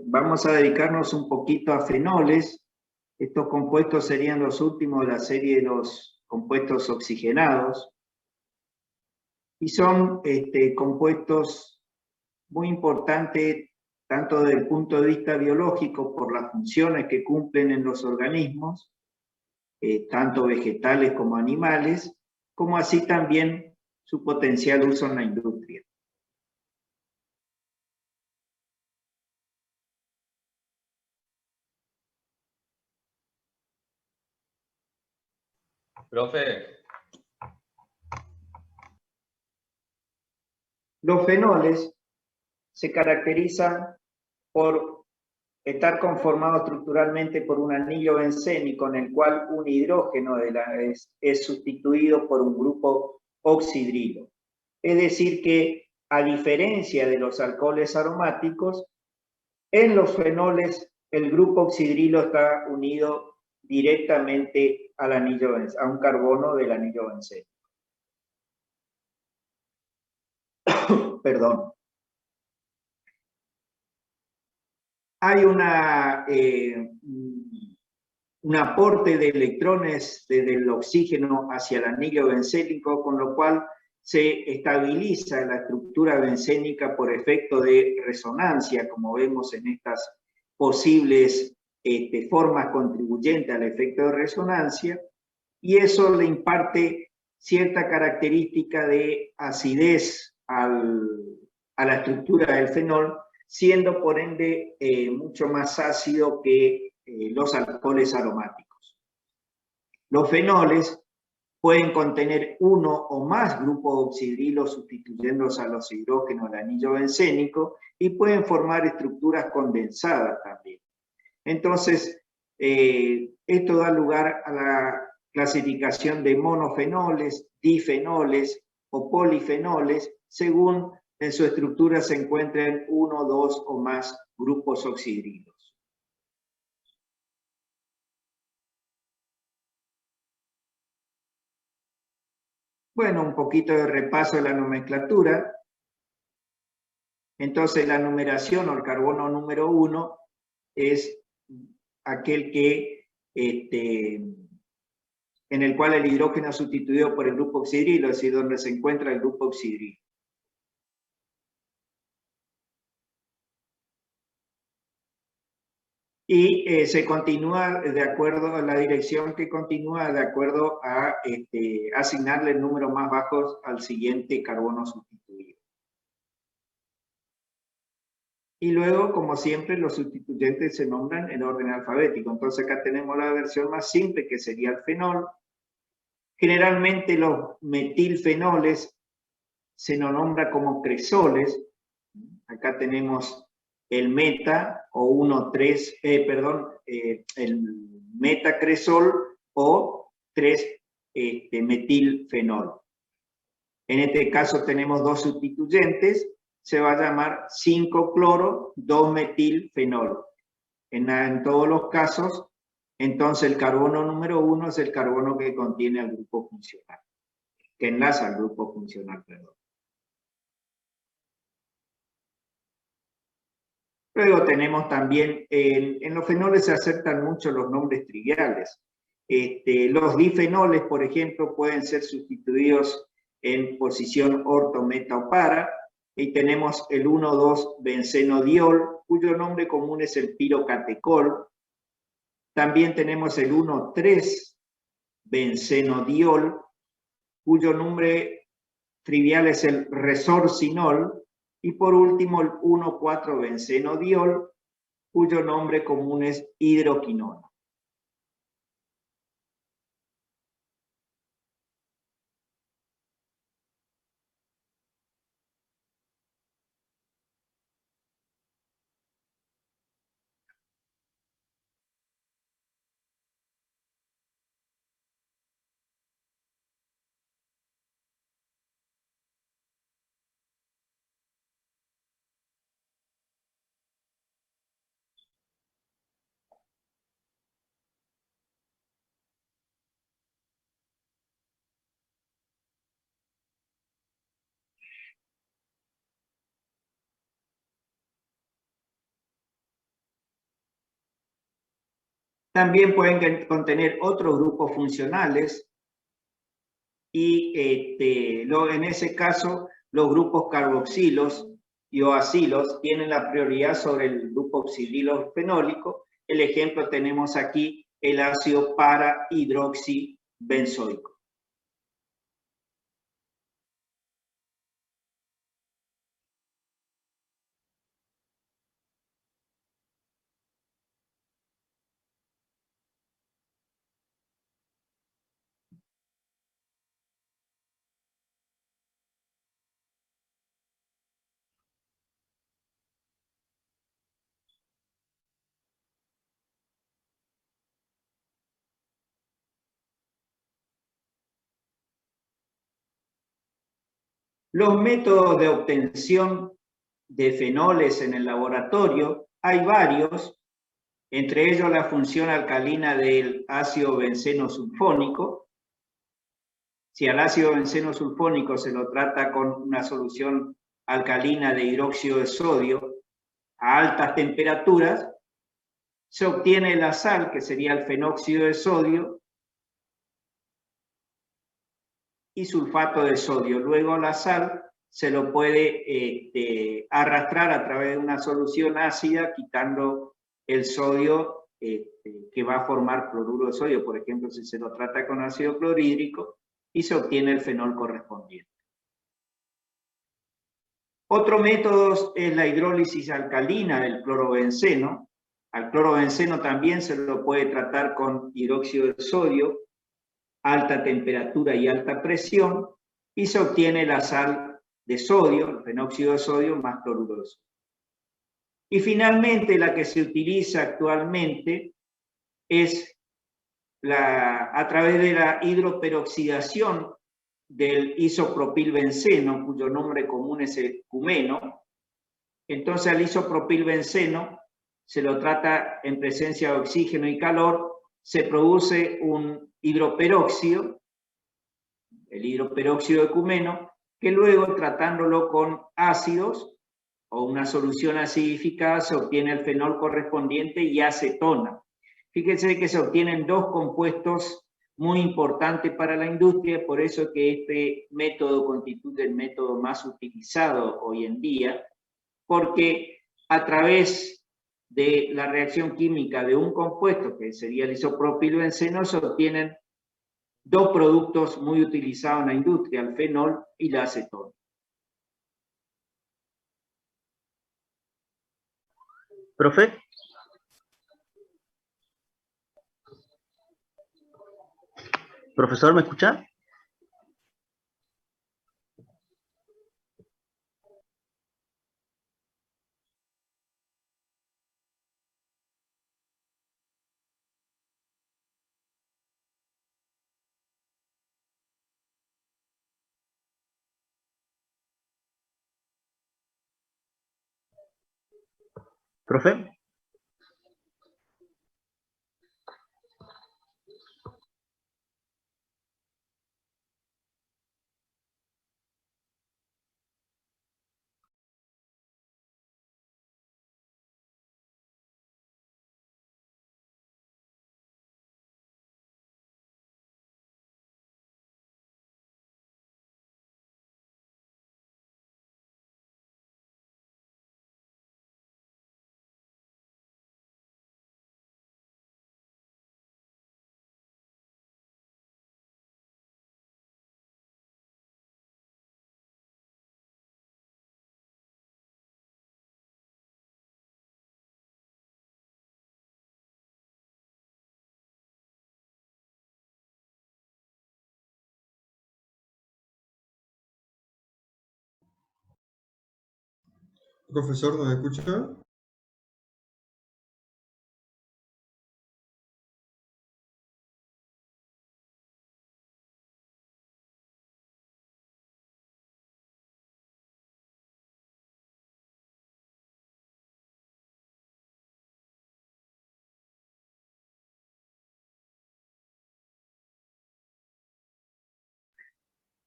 vamos a dedicarnos un poquito a fenoles. Estos compuestos serían los últimos de la serie de los compuestos oxigenados. Y son compuestos muy importantes, tanto desde el punto de vista biológico, por las funciones que cumplen en los organismos, tanto vegetales como animales, como así también su potencial uso en la industria. Profe. Los fenoles se caracterizan por estar conformados estructuralmente por un anillo bencénico en el cual un hidrógeno es sustituido por un grupo oxidrilo. Es decir que, a diferencia de los alcoholes aromáticos, en los fenoles el grupo oxidrilo está unido directamente al anillo, a un carbono del anillo bencénico. Perdón. Hay un aporte de electrones desde el oxígeno hacia el anillo bencénico, con lo cual se estabiliza la estructura bencénica por efecto de resonancia, como vemos en estas posibles formas contribuyentes al efecto de resonancia, y eso le imparte cierta característica de acidez a la estructura del fenol, siendo por ende mucho más ácido que los alcoholes aromáticos. Los fenoles pueden contener uno o más grupos oxidrilos sustituyéndose a los hidrógenos del anillo bencénico y pueden formar estructuras condensadas también. Entonces, esto da lugar a la clasificación de monofenoles, difenoles o polifenoles según en su estructura se encuentren uno, dos o más grupos oxidrilos. Bueno, un poquito de repaso de la nomenclatura. Entonces, la numeración o el carbono número 1 es aquel que, en el cual el hidrógeno es sustituido por el grupo oxidrilo, es decir, donde se encuentra el grupo oxidrilo. Y se continúa de acuerdo a la dirección que continúa de acuerdo a asignarle el número más bajo al siguiente carbono sustituido. Y luego, como siempre, los sustituyentes se nombran en orden alfabético. Entonces acá tenemos la versión más simple, que sería el fenol. Generalmente los metilfenoles se nos nombra como cresoles. Acá tenemos el meta o 1,3, el metacresol o 3-metilfenol. En este caso tenemos dos sustituyentes, se va a llamar 5-cloro-2-metilfenol. En todos los casos, entonces el carbono número 1 es el carbono que contiene al grupo funcional, que enlaza al grupo funcional, perdón. Luego tenemos también, en los fenoles se aceptan mucho los nombres triviales. Los difenoles, por ejemplo, pueden ser sustituidos en posición orto, meta o para, y tenemos el 1,2-benzenodiol, cuyo nombre común es el pirocatecol. También tenemos el 1,3-benzenodiol, cuyo nombre trivial es el resorcinol. Y por último, el 1,4-benzenodiol, cuyo nombre común es hidroquinona. También pueden contener otros grupos funcionales y en ese caso los grupos carboxilos y oacilos tienen la prioridad sobre el grupo oxidilo fenólico. El ejemplo tenemos aquí el ácido para-hidroxibenzoico. Los métodos de obtención de fenoles en el laboratorio, hay varios, entre ellos la función alcalina del ácido benceno sulfónico. Si al ácido benceno sulfónico se lo trata con una solución alcalina de hidróxido de sodio a altas temperaturas, se obtiene la sal, que sería el fenóxido de sodio, y sulfato de sodio. Luego la sal se lo puede arrastrar a través de una solución ácida, quitando el sodio que va a formar cloruro de sodio, por ejemplo, si se lo trata con ácido clorhídrico, y se obtiene el fenol correspondiente. Otro método es la hidrólisis alcalina del clorobenceno. Al clorobenceno también se lo puede tratar con hidróxido de sodio, alta temperatura y alta presión, y se obtiene la sal de sodio, el fenóxido de sodio más cloruro de sodio. Y finalmente la que se utiliza actualmente es a través de la hidroperoxidación del isopropilbenceno, cuyo nombre común es el cumeno. Entonces al isopropilbenceno se lo trata en presencia de oxígeno y calor, se produce un hidroperóxido, el hidroperóxido de cumeno, que luego tratándolo con ácidos o una solución acidificada se obtiene el fenol correspondiente y acetona. Fíjense que se obtienen dos compuestos muy importantes para la industria, por eso que este método constituye el método más utilizado hoy en día, porque a través de la reacción química de un compuesto, que sería el isopropilbenceno, se obtienen dos productos muy utilizados en la industria, el fenol y la acetona. Profe. Profesor, ¿me escucha? Profe. Profesor, ¿nos escucha?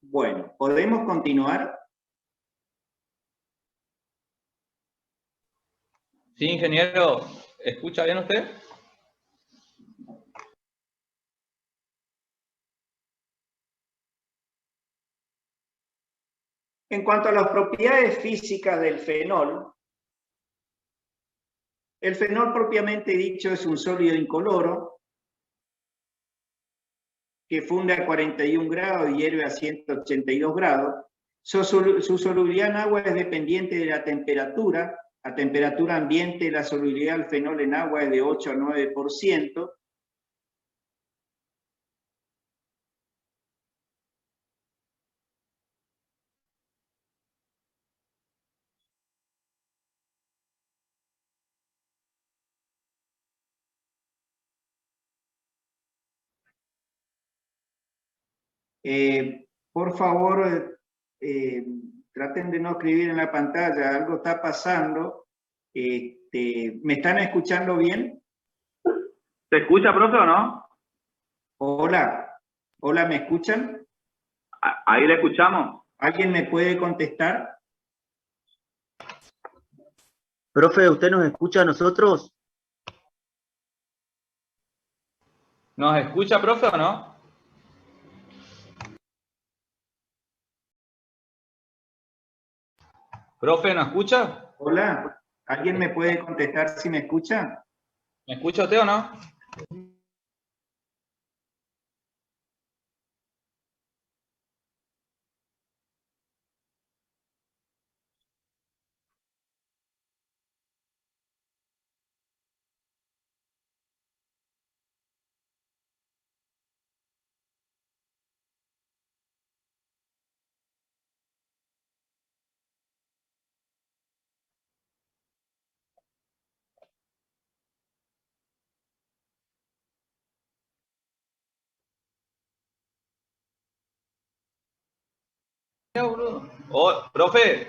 Bueno, ¿podemos continuar? Sí, ingeniero, ¿escucha bien usted? En cuanto a las propiedades físicas del fenol, el fenol propiamente dicho es un sólido incoloro que funde a 41 grados y hierve a 182 grados. Su solubilidad en agua es dependiente de la temperatura. A temperatura ambiente, la solubilidad del fenol en agua es de 8 a 9%. Por favor, traten de no escribir en la pantalla, algo está pasando. ¿Me están escuchando bien? ¿Se escucha, profe, o no? Hola, hola, ¿me escuchan? Ahí le escuchamos. ¿Alguien me puede contestar? Profe, ¿usted nos escucha a nosotros? ¿Nos escucha, profe, o no? Profe, ¿nos escucha? Hola, ¿alguien me puede contestar si me escucha? ¿Me escucha usted o no? Oh, profe.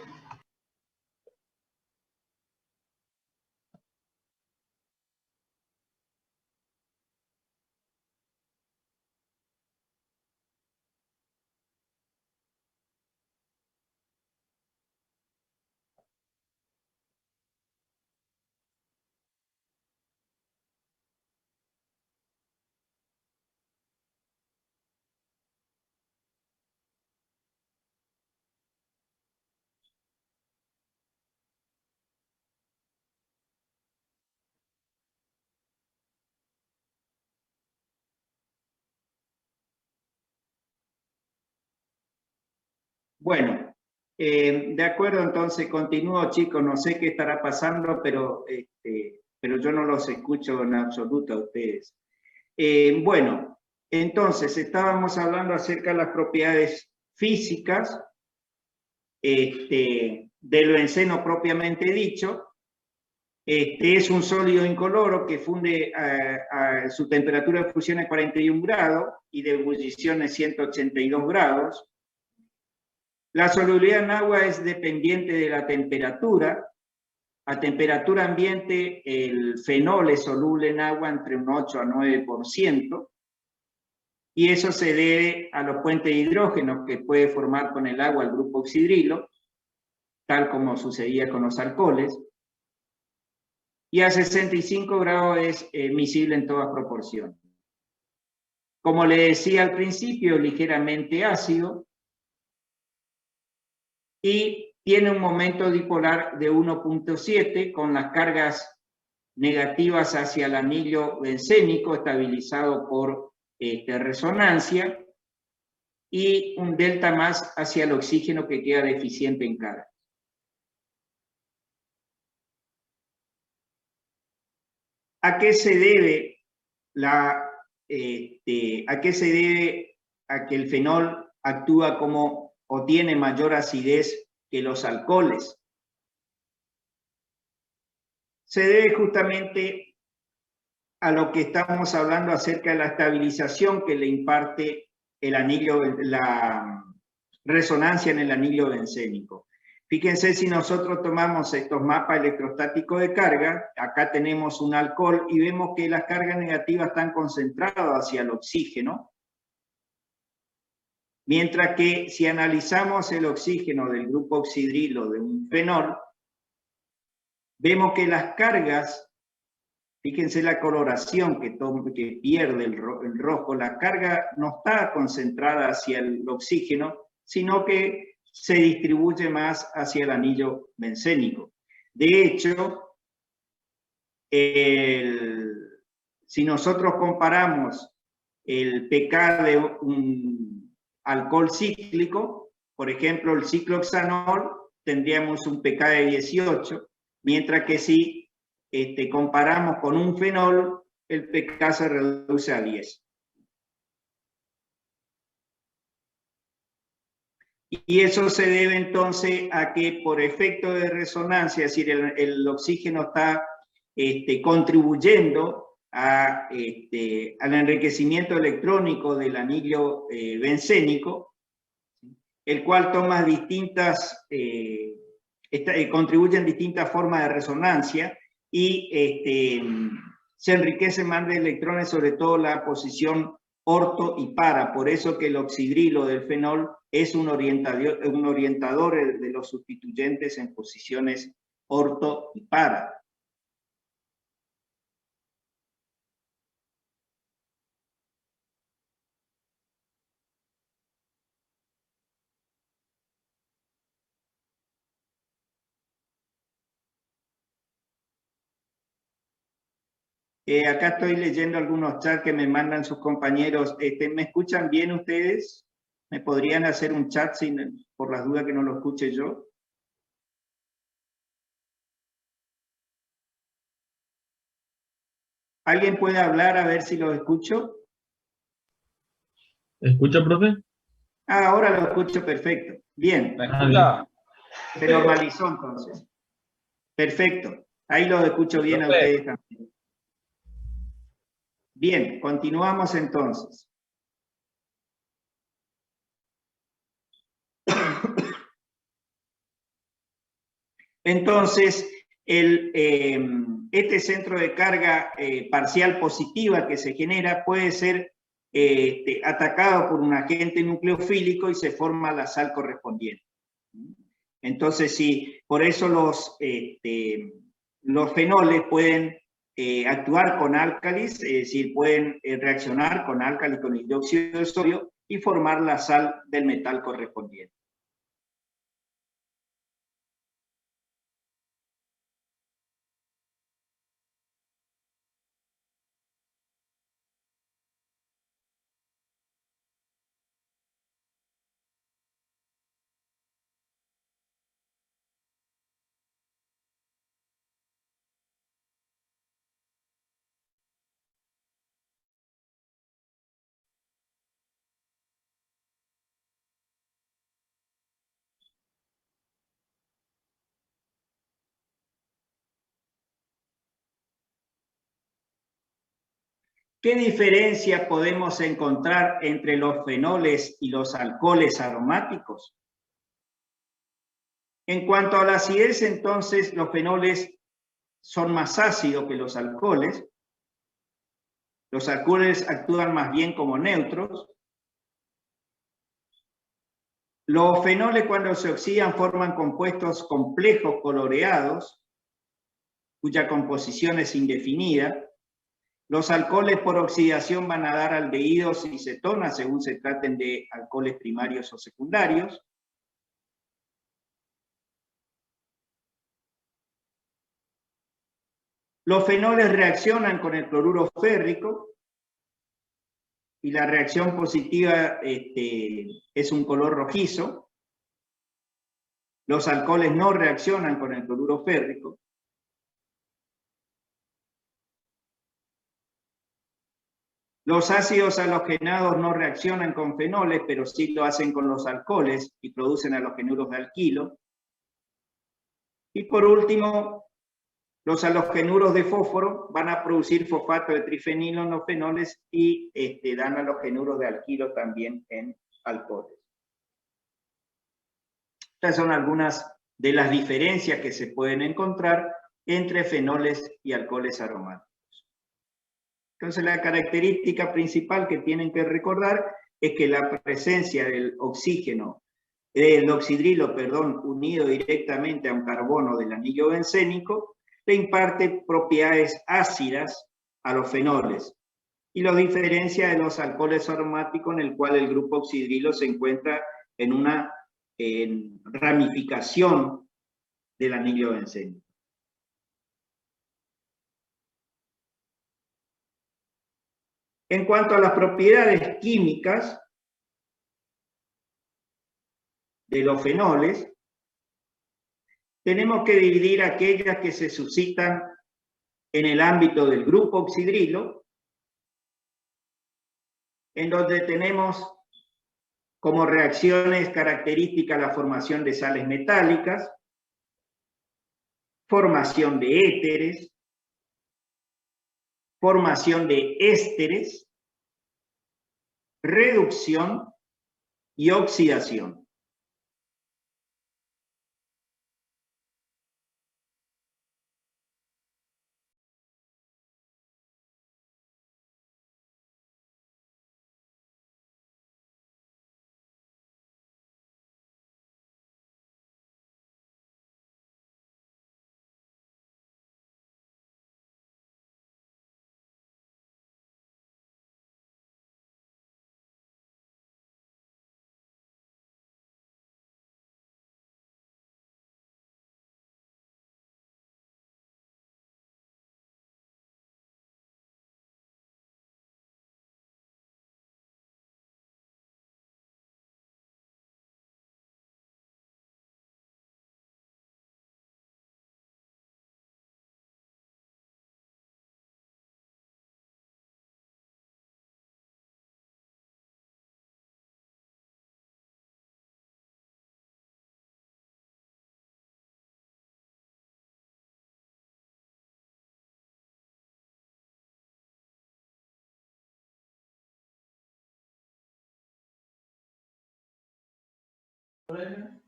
Bueno, de acuerdo, entonces continúo, chicos, no sé qué estará pasando, pero yo no los escucho en absoluto a ustedes. Bueno, entonces estábamos hablando acerca de las propiedades físicas del benceno propiamente dicho. Es un sólido incoloro que funde su temperatura de fusión es 41 grados y de ebullición es 182 grados. La solubilidad en agua es dependiente de la temperatura. A temperatura ambiente, el fenol es soluble en agua entre un 8 a 9%, y eso se debe a los puentes de hidrógeno que puede formar con el agua el grupo oxidrilo, tal como sucedía con los alcoholes, y a 65 grados es miscible en todas proporciones. Como le decía al principio, ligeramente ácido, y tiene un momento dipolar de 1.7 con las cargas negativas hacia el anillo bencénico estabilizado por resonancia, y un delta más hacia el oxígeno que queda deficiente en carga. ¿A qué se debe a que el fenol actúa como o tiene mayor acidez que los alcoholes? Se debe justamente a lo que estamos hablando acerca de la estabilización que le imparte el anillo, la resonancia en el anillo bencénico. Fíjense, si nosotros tomamos estos mapas electrostáticos de carga, acá tenemos un alcohol y vemos que las cargas negativas están concentradas hacia el oxígeno, mientras que si analizamos el oxígeno del grupo oxidrilo de un fenol, vemos que las cargas, fíjense la coloración que pierde el rojo, la carga no está concentrada hacia el oxígeno, sino que se distribuye más hacia el anillo bencénico. De hecho, si nosotros comparamos el pK de un alcohol cíclico, por ejemplo, el ciclohexanol, tendríamos un pK de 18, mientras que si comparamos con un fenol, el pK se reduce a 10. Y eso se debe entonces a que por efecto de resonancia, es decir, el oxígeno está contribuyendo al enriquecimiento electrónico del anillo bencénico, el cual toma distintas, contribuye en distintas formas de resonancia y se enriquece más de electrones, sobre todo la posición orto y para. Por eso que el oxidrilo del fenol es un orientador de los sustituyentes en posiciones orto y para. Acá estoy leyendo algunos chats que me mandan sus compañeros. ¿Me escuchan bien ustedes? ¿Me podrían hacer un chat por las dudas que no lo escuche yo? ¿Alguien puede hablar a ver si lo escucho? ¿Escucha, profe? Ah, ahora lo escucho perfecto. Bien. ¿Me escucha? Se normalizó entonces. Perfecto. Ahí lo escucho bien a ustedes también. Bien, continuamos entonces. Entonces, este centro de carga parcial positiva que se genera puede ser atacado por un agente nucleofílico y se forma la sal correspondiente. Entonces, sí, por eso los fenoles pueden actuar con álcalis, es decir, pueden reaccionar con álcalis con hidróxido de sodio y formar la sal del metal correspondiente. ¿Qué diferencia podemos encontrar entre los fenoles y los alcoholes aromáticos? En cuanto a la acidez, entonces, los fenoles son más ácidos que los alcoholes. Los alcoholes actúan más bien como neutros. Los fenoles, cuando se oxidan, forman compuestos complejos coloreados, cuya composición es indefinida. Los alcoholes por oxidación van a dar aldehídos y cetonas, según se traten de alcoholes primarios o secundarios. Los fenoles reaccionan con el cloruro férrico y la reacción positiva es un color rojizo. Los alcoholes no reaccionan con el cloruro férrico. Los ácidos halogenados no reaccionan con fenoles, pero sí lo hacen con los alcoholes y producen halogenuros de alquilo. Y por último, los halogenuros de fósforo van a producir fosfato de trifenilo en los fenoles y dan halogenuros de alquilo también en alcoholes. Estas son algunas de las diferencias que se pueden encontrar entre fenoles y alcoholes aromáticos. Entonces, la característica principal que tienen que recordar es que la presencia del oxígeno, del oxidrilo, perdón, unido directamente a un carbono del anillo bencénico, le imparte propiedades ácidas a los fenoles y los diferencia de los alcoholes aromáticos, en el cual el grupo oxidrilo se encuentra en una ramificación del anillo bencénico. En cuanto a las propiedades químicas de los fenoles, tenemos que dividir aquellas que se suscitan en el ámbito del grupo oxidrilo, en donde tenemos como reacciones características la formación de sales metálicas, formación de éteres, formación de ésteres, reducción y oxidación.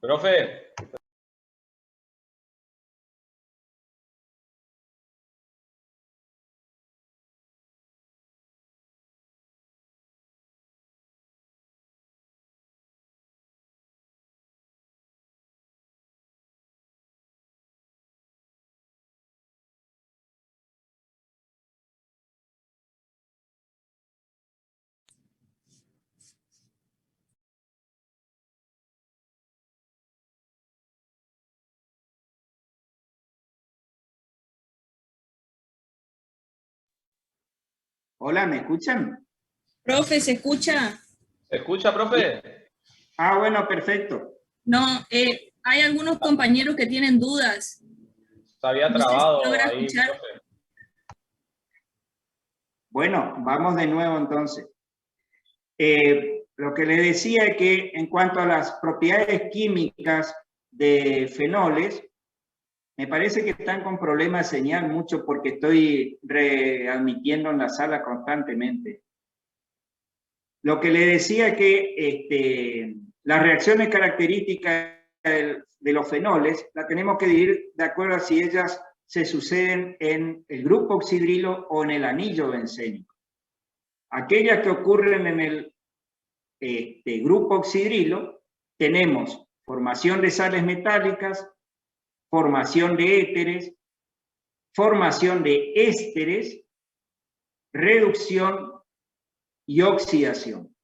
Profe. Hola, ¿me escuchan? Profe, ¿se escucha? ¿Se escucha, profe? Ah, bueno, perfecto. No, hay algunos compañeros que tienen dudas. Se había No sé si trabado logra ahí, escuchar. profe. Bueno, vamos de nuevo entonces. Lo que les decía es que en cuanto a las propiedades químicas de fenoles, me parece que están con problemas de señal mucho porque estoy readmitiendo en la sala constantemente. Lo que le decía es que las reacciones características de los fenoles las tenemos que dividir de acuerdo a si ellas se suceden en el grupo oxidrilo o en el anillo bencénico. Aquellas que ocurren en el grupo oxidrilo, tenemos formación de sales metálicas, formación de éteres, formación de ésteres, reducción y oxidación.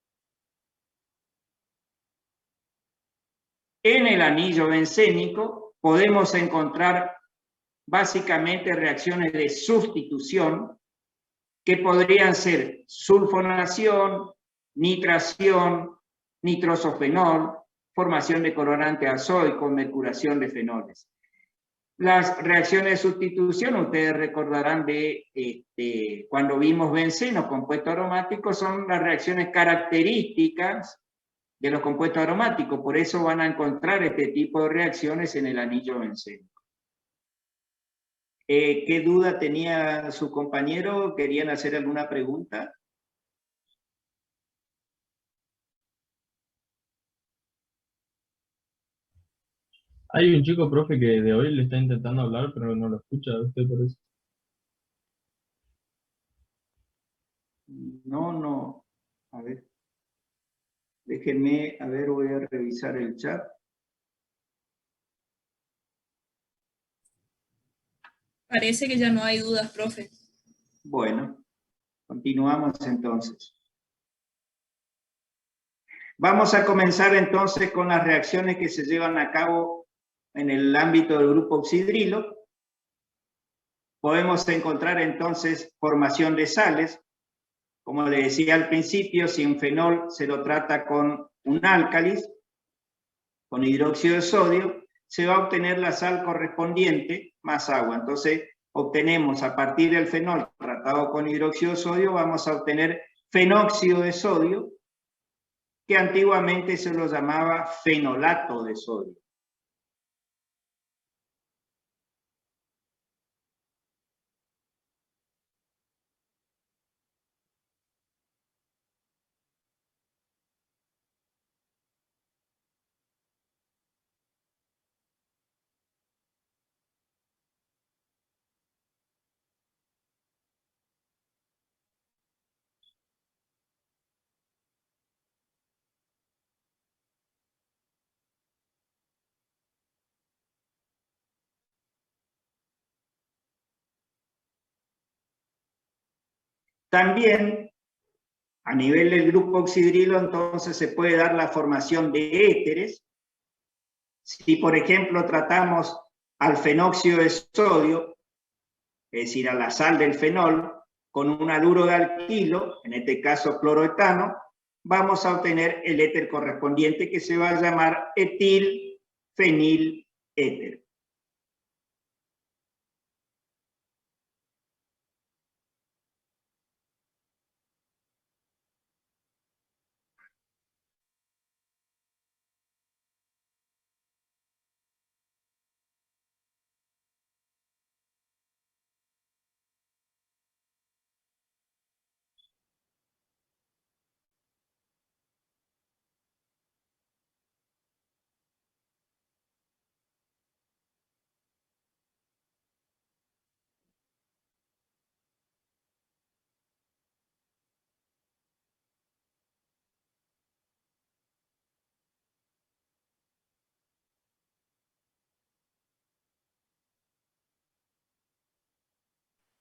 En el anillo bencénico podemos encontrar básicamente reacciones de sustitución que podrían ser sulfonación, nitración, nitrosofenol, formación de colorante azoico, mercuración de fenoles. Las reacciones de sustitución, ustedes recordarán de cuando vimos benceno, compuesto aromático, son las reacciones características de los compuestos aromáticos, por eso van a encontrar este tipo de reacciones en el anillo bencénico. ¿Qué duda tenía su compañero? ¿Querían hacer alguna pregunta? Hay un chico, profe, que de hoy le está intentando hablar, pero no lo escucha a usted por eso. No. A ver. Déjenme, a ver, voy a revisar el chat. Parece que ya no hay dudas, profe. Bueno, continuamos entonces. Vamos a comenzar entonces con las reacciones que se llevan a cabo en el ámbito del grupo oxidrilo. Podemos encontrar entonces formación de sales. Como le decía al principio, si un fenol se lo trata con un álcalis, con hidróxido de sodio, se va a obtener la sal correspondiente más agua. Entonces obtenemos a partir del fenol tratado con hidróxido de sodio, vamos a obtener fenóxido de sodio, que antiguamente se lo llamaba fenolato de sodio. También, a nivel del grupo oxidrilo, entonces se puede dar la formación de éteres. Si, por ejemplo, tratamos al fenóxido de sodio, es decir, a la sal del fenol, con un haluro de alquilo, en este caso cloroetano, vamos a obtener el éter correspondiente que se va a llamar etilfeniléter.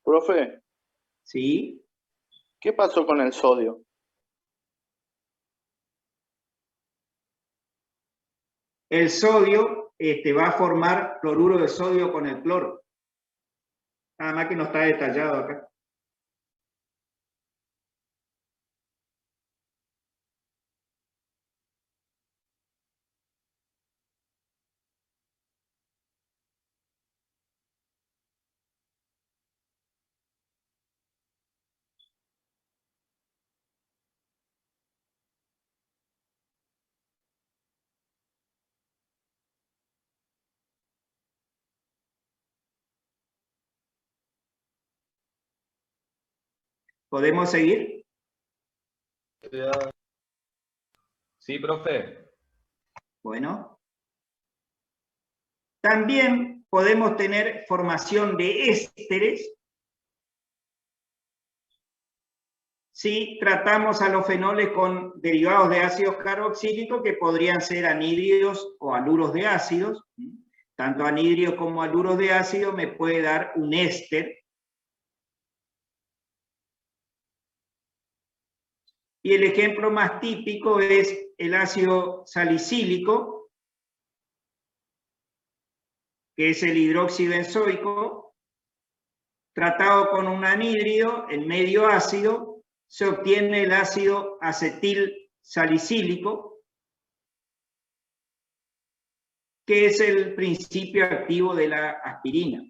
Profe, ¿Sí? ¿qué pasó con el sodio? El sodio va a formar cloruro de sodio con el cloro. Nada más que no está detallado acá. ¿Podemos seguir? Sí, profe. Bueno. También podemos tener formación de ésteres si tratamos a los fenoles con derivados de ácidos carboxílicos que podrían ser anhídridos o haluros de ácidos. Tanto anhídridos como haluros de ácido me puede dar un éster. Y el ejemplo más típico es el ácido salicílico, que es el hidróxido benzoico, tratado con un anhídrido en medio ácido, se obtiene el ácido acetil salicílico, que es el principio activo de la aspirina.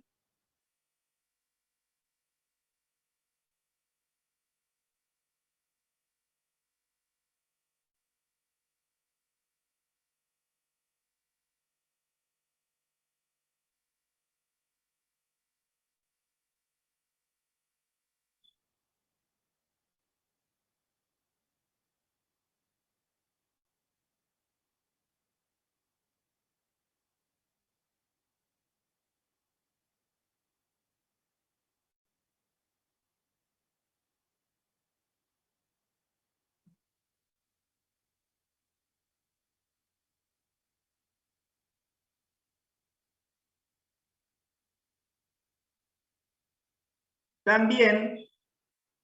También,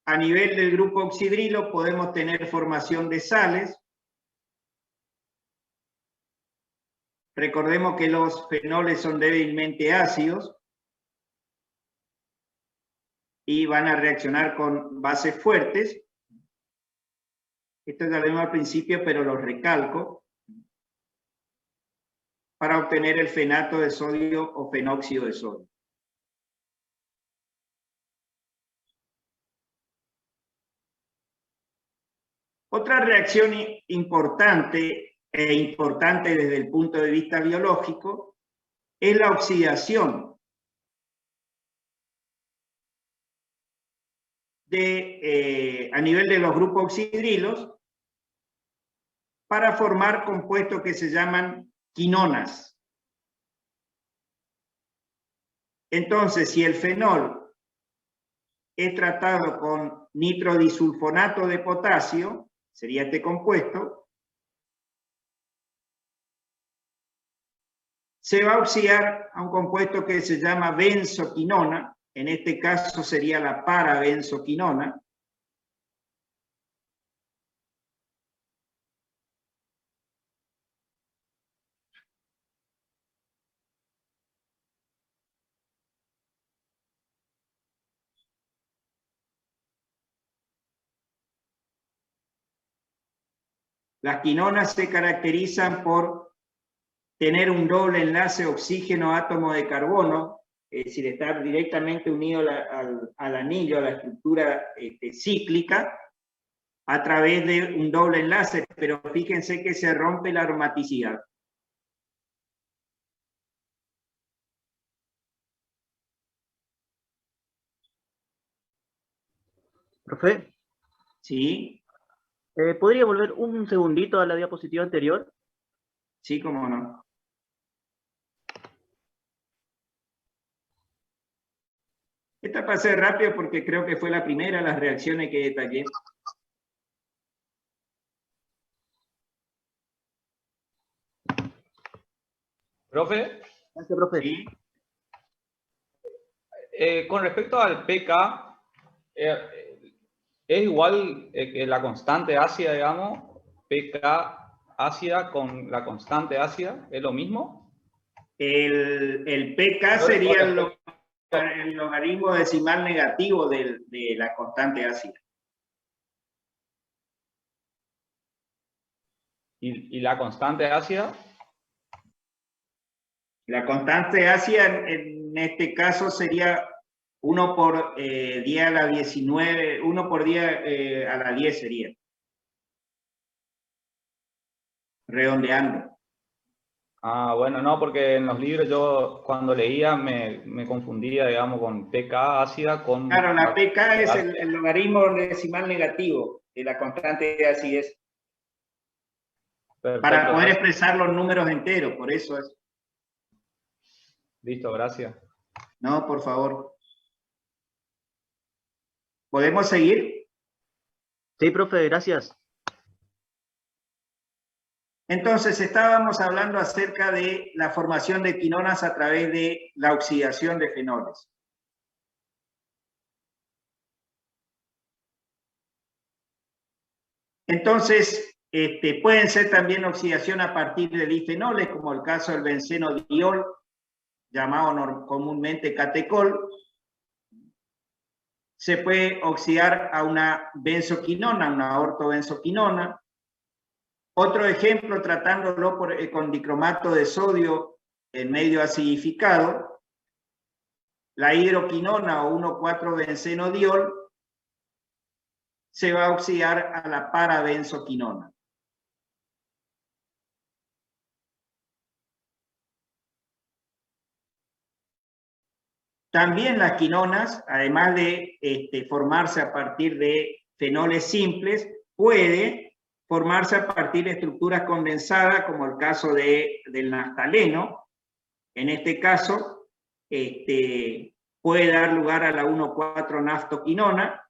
a nivel del grupo oxidrilo, podemos tener formación de sales. Recordemos que los fenoles son débilmente ácidos y van a reaccionar con bases fuertes. Esto ya lo vimos al principio, pero lo recalco, para obtener el fenato de sodio o fenóxido de sodio. Otra reacción importante desde el punto de vista biológico es la oxidación a nivel de los grupos oxidrilos para formar compuestos que se llaman quinonas. Entonces, si el fenol es tratado con nitrodisulfonato de potasio, sería este compuesto, se va a oxidar a un compuesto que se llama benzoquinona, en este caso sería la parabenzoquinona. Las quinonas se caracterizan por tener un doble enlace oxígeno-átomo de carbono, es decir, estar directamente unido al anillo, a la estructura cíclica, a través de un doble enlace, pero fíjense que se rompe la aromaticidad. Profe, ¿Sí? ¿podría volver un segundito a la diapositiva anterior? Sí, cómo no. Esta pasé rápido porque creo que fue la primera de las reacciones que detallé. Profe, Gracias, profe. ¿Sí? con respecto al pK, ¿es igual que la constante ácida, digamos? pK ácida con la constante ácida, ¿es lo mismo? El pK sería el logaritmo decimal negativo de la constante ácida. ¿Y la constante ácida? La constante ácida en este caso sería 1 por 10 a la 19, 1 por 10 a la 10 sería. Redondeando. Ah, bueno, no, porque en los libros yo cuando leía me confundía, digamos, con pK ácida con... Claro, la pK es el logaritmo decimal negativo de la constante de acidez. Perfecto, Para poder gracias. expresar los números enteros, por eso es. Listo, gracias. No, por favor. ¿Podemos seguir? Sí, profe, gracias. Entonces, estábamos hablando acerca de la formación de quinonas a través de la oxidación de fenoles. Entonces, pueden ser también oxidación a partir de difenoles, como el caso del benceno diol, llamado comúnmente catecol. Se puede oxidar a una benzoquinona, una ortobenzoquinona. Otro ejemplo, tratándolo con dicromato de sodio en medio acidificado, la hidroquinona o 1,4-benzenodiol se va a oxidar a la parabenzoquinona. También las quinonas, además de formarse a partir de fenoles simples, puede formarse a partir de estructuras condensadas, como el caso del naftaleno. En este caso, puede dar lugar a la 1,4-naftoquinona,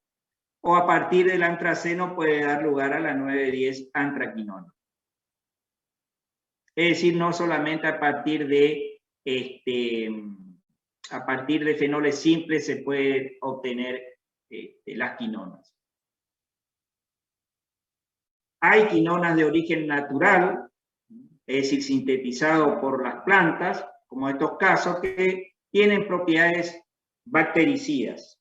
o a partir del antraceno puede dar lugar a la 9,10-antraquinona. Es decir, no solamente a partir de fenoles simples se puede obtener las quinonas. Hay quinonas de origen natural, es decir, sintetizado por las plantas, como estos casos, que tienen propiedades bactericidas.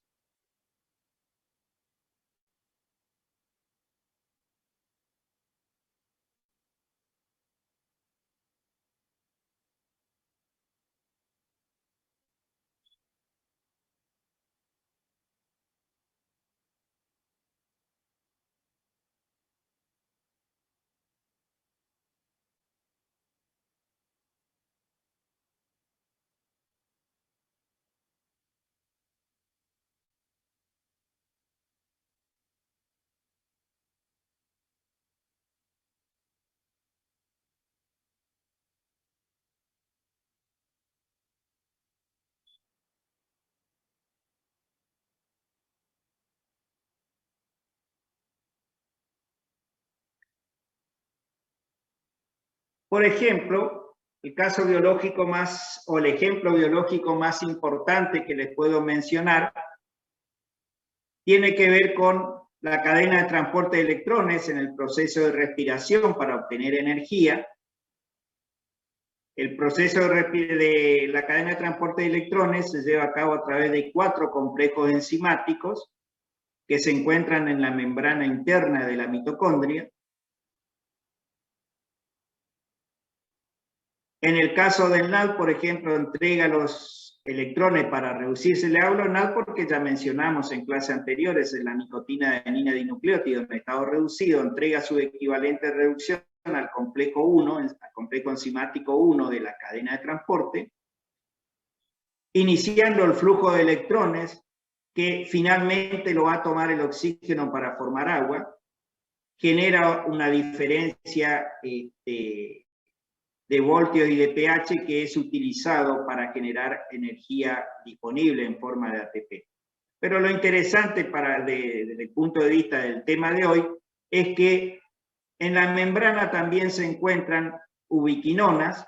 Por ejemplo, el caso biológico más, o el ejemplo biológico más importante que les puedo mencionar, tiene que ver con la cadena de transporte de electrones en el proceso de respiración para obtener energía. El proceso de la cadena de transporte de electrones se lleva a cabo a través de 4 complejos enzimáticos que se encuentran en la membrana interna de la mitocondria. En el caso del NAD, por ejemplo, entrega los electrones para reducirse. Le hablo NAD porque ya mencionamos en clases anteriores en la nicotina de adenina dinucleótido en estado reducido, entrega su equivalente de reducción al complejo 1, al complejo enzimático 1 de la cadena de transporte, iniciando el flujo de electrones que finalmente lo va a tomar el oxígeno para formar agua, genera una diferencia de voltios y de pH que es utilizado para generar energía disponible en forma de ATP. Pero lo interesante desde el punto de vista del tema de hoy es que en la membrana también se encuentran ubiquinonas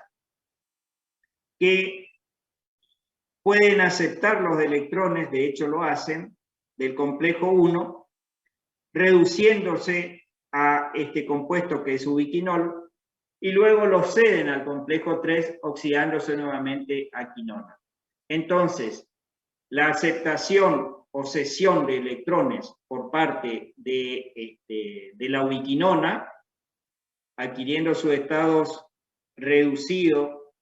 que pueden aceptar los electrones, de hecho lo hacen, del complejo 1, reduciéndose a este compuesto que es ubiquinol, y luego lo ceden al complejo 3, oxidándose nuevamente a quinona. Entonces, la aceptación o cesión de electrones por parte de la ubiquinona, adquiriendo sus estados reducido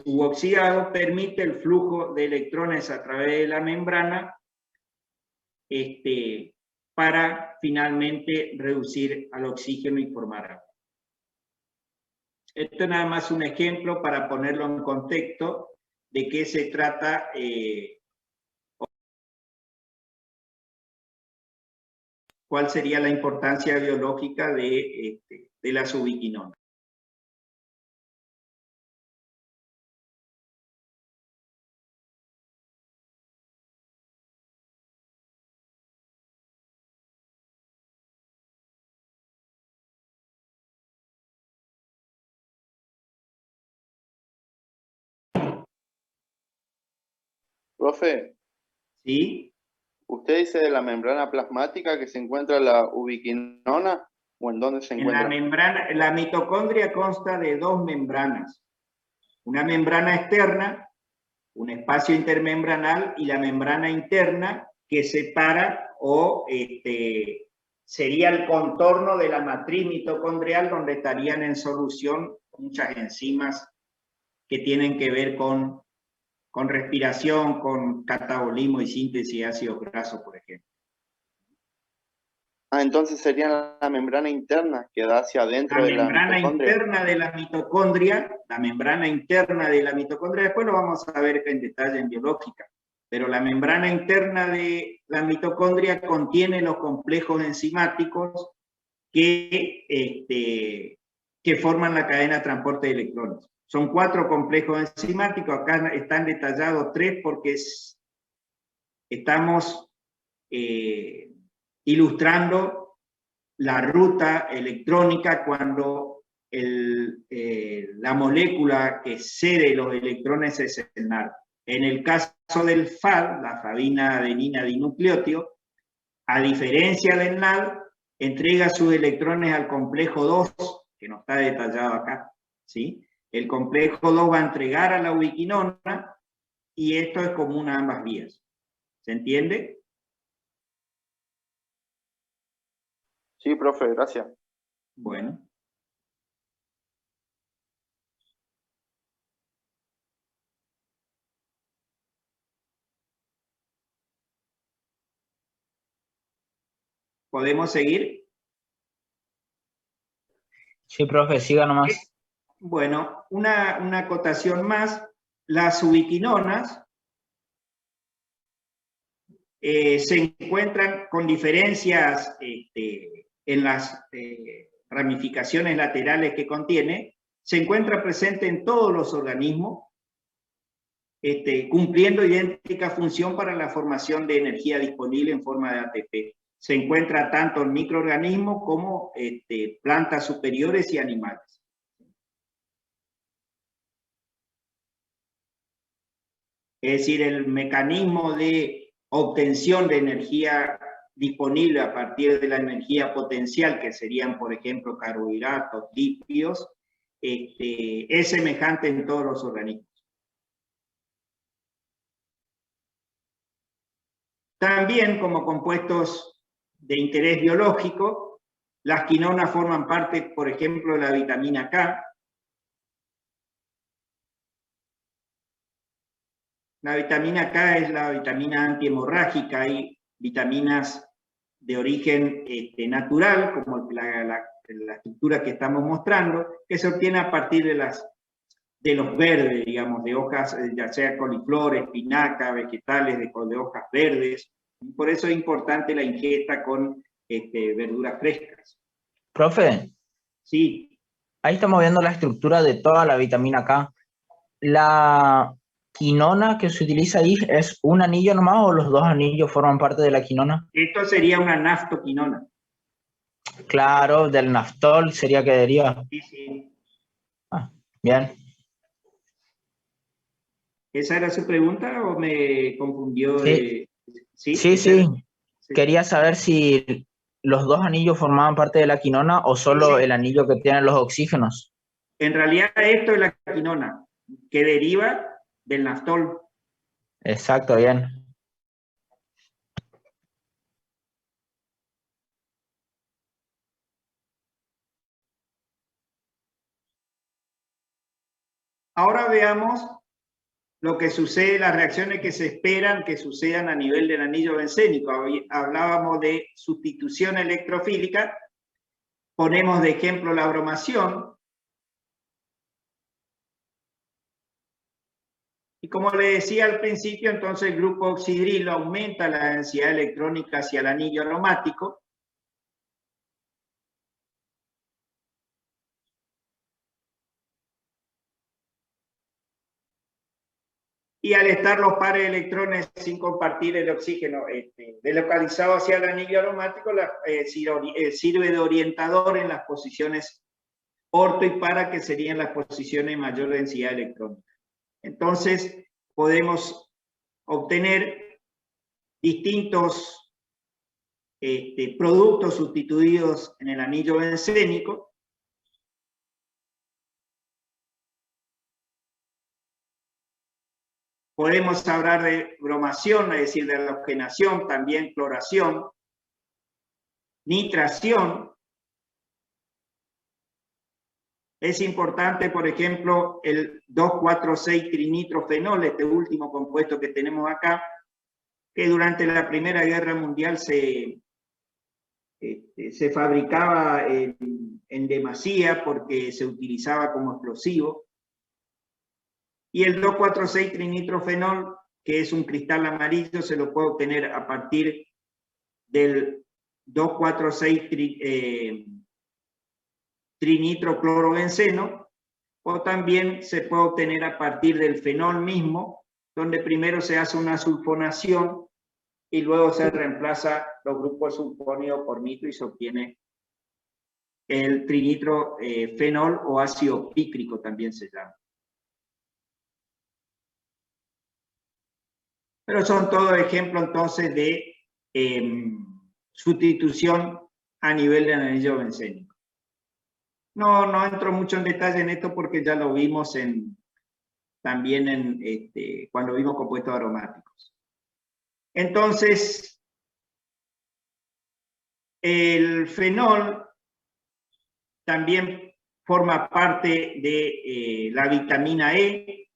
u oxidado, permite el flujo de electrones a través de la membrana para finalmente reducir al oxígeno y formar agua. Esto es nada más un ejemplo para ponerlo en contexto de qué se trata cuál sería la importancia biológica de las ubiquinonas. Profe, ¿Sí? ¿usted dice de la membrana plasmática que se encuentra la ubiquinona o en dónde se encuentra? En la membrana, la mitocondria consta de 2 membranas. Una membrana externa, un espacio intermembranal, y la membrana interna que separa o sería el contorno de la matriz mitocondrial donde estarían en solución muchas enzimas que tienen que ver con respiración, con catabolismo y síntesis de ácidos grasos, por ejemplo. Ah, entonces sería la membrana interna que da hacia adentro de la membrana mitocondria. interna de la mitocondria, la membrana interna de la mitocondria, después lo vamos a ver en detalle en biológica, pero la membrana interna de la mitocondria contiene los complejos enzimáticos que forman la cadena de transporte de electrones. Son 4 complejos enzimáticos, acá están detallados 3 porque estamos ilustrando la ruta electrónica cuando la molécula que cede los electrones es el NAD. En el caso del FAD, la fadina adenina dinucleótido, a diferencia del NAD, entrega sus electrones al complejo 2 que no está detallado acá, ¿sí? El complejo 2 va a entregar a la ubiquinona y esto es común a ambas vías. ¿Se entiende? Sí, profe, gracias. Bueno. ¿Podemos seguir? Sí, profe, siga nomás. Bueno, una acotación más. Las ubiquinonas se encuentran con diferencias en las ramificaciones laterales que contiene. Se encuentra presente en todos los organismos, cumpliendo idéntica función para la formación de energía disponible en forma de ATP. Se encuentra tanto en microorganismos como plantas superiores y animales. Es decir, el mecanismo de obtención de energía disponible a partir de la energía potencial, que serían, por ejemplo, carbohidratos, lípidos, es semejante en todos los organismos. También, como compuestos de interés biológico, las quinonas forman parte, por ejemplo, de la vitamina K. La vitamina K es la vitamina antihemorrágica. Hay vitaminas de origen natural, como la estructura que estamos mostrando, que se obtiene a partir de los verdes, digamos, de hojas, ya sea coliflor, espinaca, vegetales de hojas verdes. Por eso es importante la ingesta con verduras frescas. Profe, Sí, ahí estamos viendo la estructura de toda la vitamina K. ¿La quinona que se utiliza ahí es un anillo nomás o los dos anillos forman parte de la quinona? esto sería una naftoquinona. Claro, del naftol sería que deriva. Sí, sí. Ah, bien. ¿Esa era su pregunta o me confundió? Sí, ¿Sí? sí, ¿Esa era? sí. Quería saber si los dos anillos formaban parte de la quinona o solo Sí. el anillo que tienen los oxígenos. En realidad esto es la quinona, que deriva del naftol. Exacto, bien. Ahora veamos lo que sucede, las reacciones que se esperan que sucedan a nivel del anillo bencénico. Hoy hablábamos de sustitución electrofílica, ponemos de ejemplo la bromación. Y como le decía al principio, entonces el grupo oxidrilo aumenta la densidad electrónica hacia el anillo aromático. Y al estar los pares de electrones sin compartir el oxígeno deslocalizado hacia el anillo aromático, sirve de orientador en las posiciones orto y para, que serían las posiciones de mayor densidad electrónica. Entonces, podemos obtener distintos productos sustituidos en el anillo bencénico. Podemos hablar de bromación, es decir, de halogenación, también cloración, nitración. Es importante, por ejemplo, el 2,4,6-trinitrofenol, este último compuesto que tenemos acá, que durante la Primera Guerra Mundial se fabricaba en demasía porque se utilizaba como explosivo. Y el 2,4,6-trinitrofenol, que es un cristal amarillo, se lo puede obtener a partir del 2,4,6-trinitroclorobenceno, o también se puede obtener a partir del fenol mismo, donde primero se hace una sulfonación y luego se reemplaza los grupos sulfónidos por nitro y se obtiene el trinitrofenol o ácido pícrico también se llama. Pero son todos ejemplos entonces de sustitución a nivel del anillo bencénico. No entro mucho en detalle en esto porque ya lo vimos también cuando vimos compuestos aromáticos. Entonces, el fenol también forma parte de la vitamina E.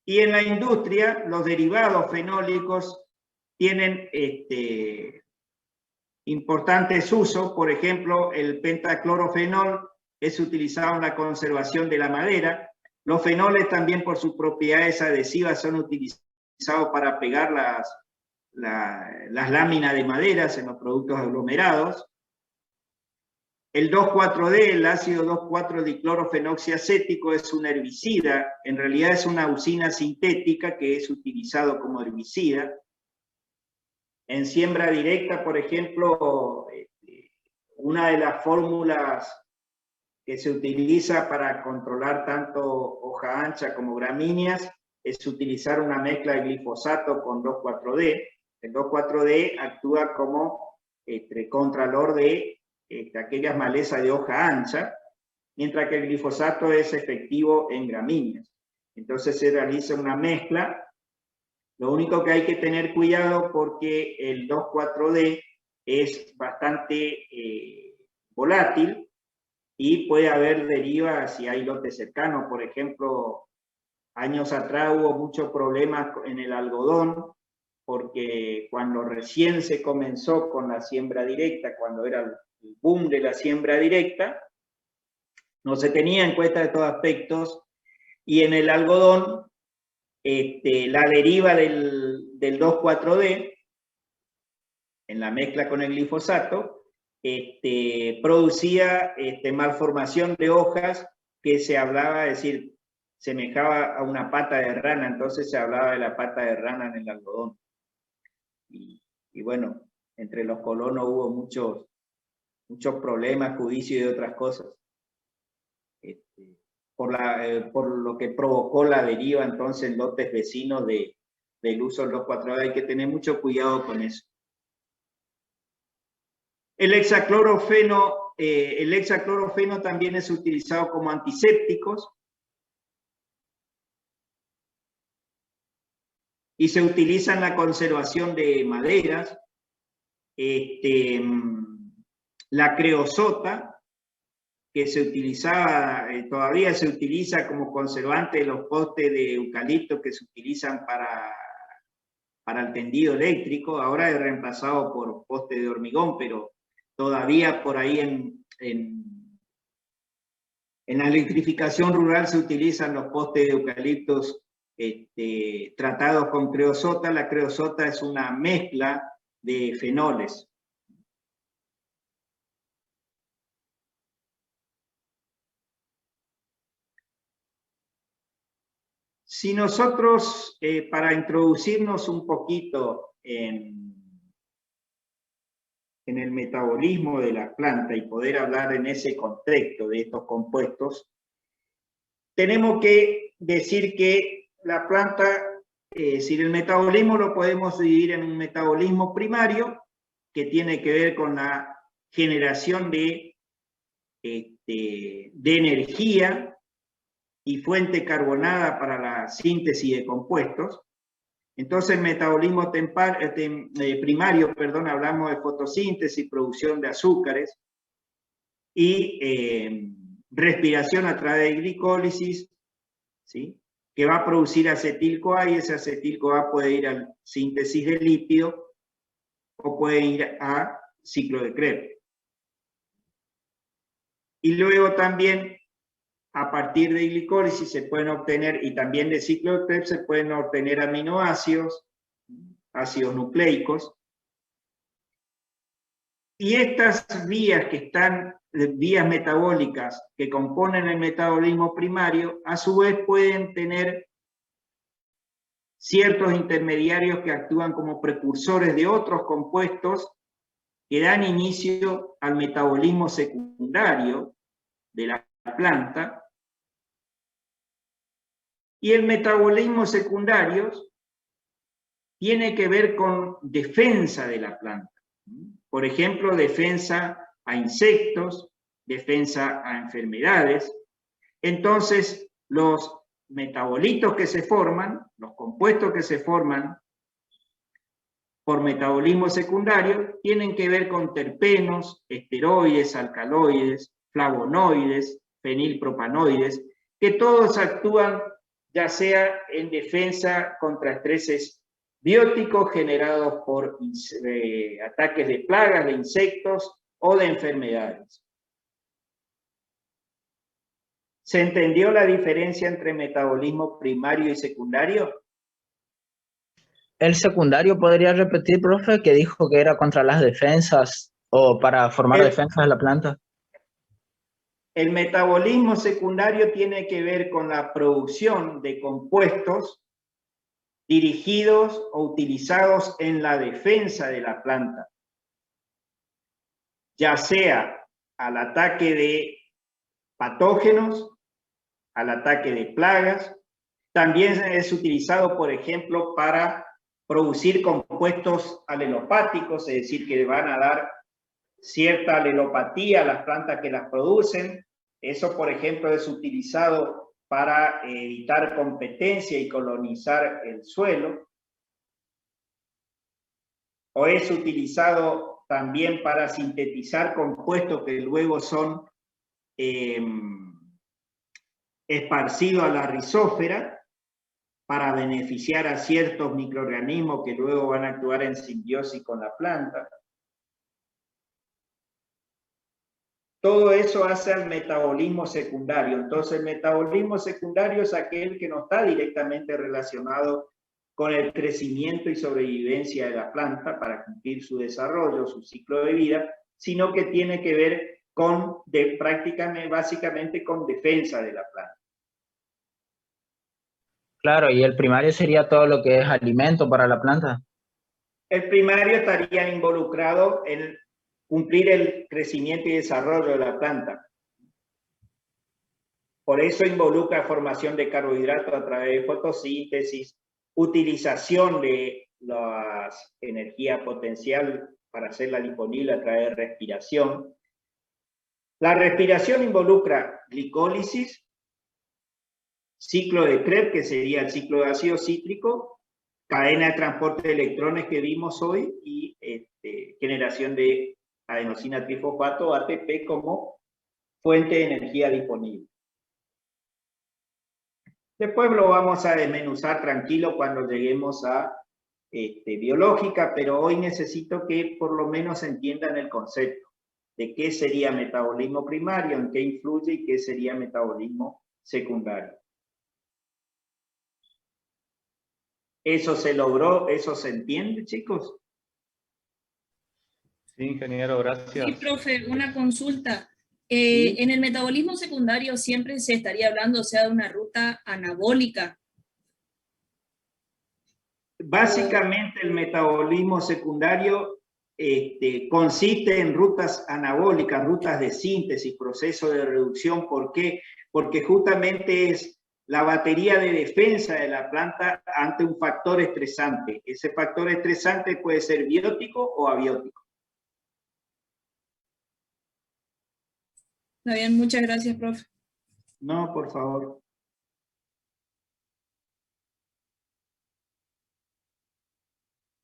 Y en la industria, los derivados fenólicos tienen importantes usos. Por ejemplo, el pentaclorofenol es utilizado en la conservación de la madera. Los fenoles también, por sus propiedades adhesivas, son utilizados para pegar las láminas de maderas en los productos aglomerados. El 2,4-D, el ácido 2,4-diclorofenoxiacético, es un herbicida. En realidad es una usina sintética que es utilizado como herbicida. En siembra directa, por ejemplo, una de las fórmulas que se utiliza para controlar tanto hoja ancha como gramíneas es utilizar una mezcla de glifosato con 2,4-D. El 2,4-D actúa como contralor de aquellas malezas de hoja ancha, mientras que el glifosato es efectivo en gramíneas. Entonces se realiza una mezcla. Lo único que hay que tener cuidado porque el 2,4-D es bastante volátil y puede haber derivas si hay lotes cercanos. Por ejemplo, años atrás hubo muchos problemas en el algodón porque cuando recién se comenzó con la siembra directa, cuando era el boom de la siembra directa, no se tenía en cuenta de todos aspectos, y en el algodón la deriva del 2,4-D en la mezcla con el glifosato producía malformación de hojas que se hablaba, es decir, semejaba a una pata de rana, entonces se hablaba de la pata de rana en el algodón. Y bueno, entre los colonos hubo muchos problemas, juicios y otras cosas, por lo que provocó la deriva entonces en lotes vecinos del uso de los 2,4-D. Hay que tener mucho cuidado con eso. El hexaclorofeno también es utilizado como antisépticos y se utiliza en la conservación de maderas. La creosota, que se utilizaba, todavía se utiliza como conservante de los postes de eucalipto que se utilizan para el tendido eléctrico, ahora es reemplazado por postes de hormigón, pero todavía por ahí en la electrificación rural se utilizan los postes de eucaliptos tratados con creosota. La creosota es una mezcla de fenoles. Si nosotros, para introducirnos un poquito en el metabolismo de la planta y poder hablar en ese contexto de estos compuestos, tenemos que decir que la planta, si el metabolismo lo podemos dividir en un metabolismo primario, que tiene que ver con la generación de energía y fuente carbonada para la síntesis de compuestos. Entonces, el metabolismo primario, hablamos de fotosíntesis, producción de azúcares y respiración a través de glicólisis, ¿sí?, que va a producir acetil-CoA, y ese acetil-CoA puede ir a síntesis de lípido o puede ir a ciclo de Krebs. Y luego también, a partir de glicólisis se pueden obtener, y también de ciclo de Krebs se pueden obtener aminoácidos, ácidos nucleicos. Y estas vías vías metabólicas que componen el metabolismo primario, a su vez pueden tener ciertos intermediarios que actúan como precursores de otros compuestos que dan inicio al metabolismo secundario de la planta. Y el metabolismo secundario tiene que ver con defensa de la planta. Por ejemplo, defensa a insectos, defensa a enfermedades. Entonces, los metabolitos que se forman, los compuestos que se forman por metabolismo secundario, tienen que ver con terpenos, esteroides, alcaloides, flavonoides, fenilpropanoides, que todos actúan ya sea en defensa contra estreses bióticos generados por ataques de plagas, de insectos o de enfermedades. ¿Se entendió la diferencia entre metabolismo primario y secundario? El secundario, ¿podría repetir, profe, que dijo que era contra las defensas o para formar defensas de la planta? El metabolismo secundario tiene que ver con la producción de compuestos dirigidos o utilizados en la defensa de la planta, ya sea al ataque de patógenos, al ataque de plagas. También es utilizado, por ejemplo, para producir compuestos alelopáticos, es decir, que van a dar cierta alelopatía a las plantas que las producen. Eso, por ejemplo, es utilizado para evitar competencia y colonizar el suelo. O es utilizado también para sintetizar compuestos que luego son esparcidos a la rizósfera para beneficiar a ciertos microorganismos que luego van a actuar en simbiosis con la planta. Todo eso hace al metabolismo secundario. Entonces, el metabolismo secundario es aquel que no está directamente relacionado con el crecimiento y sobrevivencia de la planta para cumplir su desarrollo, su ciclo de vida, sino que tiene que ver con, básicamente con defensa de la planta. Claro, y el primario sería todo lo que es alimento para la planta. El primario estaría involucrado en cumplir el crecimiento y desarrollo de la planta. Por eso involucra formación de carbohidratos a través de fotosíntesis, utilización de la energía potencial para hacer la disponible a través de respiración. La respiración involucra glicólisis, ciclo de Krebs, que sería el ciclo de ácido cítrico, cadena de transporte de electrones que vimos hoy y generación de adenosina trifosfato, ATP, como fuente de energía disponible. Después lo vamos a desmenuzar tranquilo cuando lleguemos a biológica, pero hoy necesito que por lo menos entiendan el concepto de qué sería metabolismo primario, en qué influye y qué sería metabolismo secundario. ¿Eso se logró? ¿Eso se entiende, chicos? Sí, ingeniero, gracias. Sí, profe, una consulta. Sí. En el metabolismo secundario siempre se estaría hablando, o sea, de una ruta anabólica. Básicamente el metabolismo secundario consiste en rutas anabólicas, rutas de síntesis, proceso de reducción. ¿Por qué? Porque justamente es la batería de defensa de la planta ante un factor estresante. Ese factor estresante puede ser biótico o abiótico. Está bien, muchas gracias, profe. No, por favor.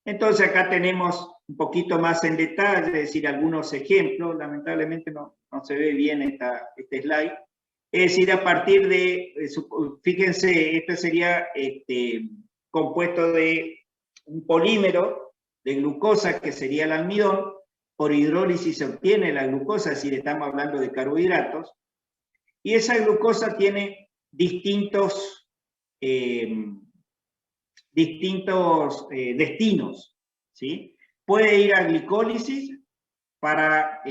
Entonces acá tenemos un poquito más en detalle, es decir, algunos ejemplos. Lamentablemente no se ve bien este slide. Es decir, a partir de, fíjense, este sería compuesto de un polímero de glucosa, que sería el almidón. Por hidrólisis se obtiene la glucosa, es decir, estamos hablando de carbohidratos. Y esa glucosa tiene distintos destinos, ¿sí? Puede ir a glicólisis para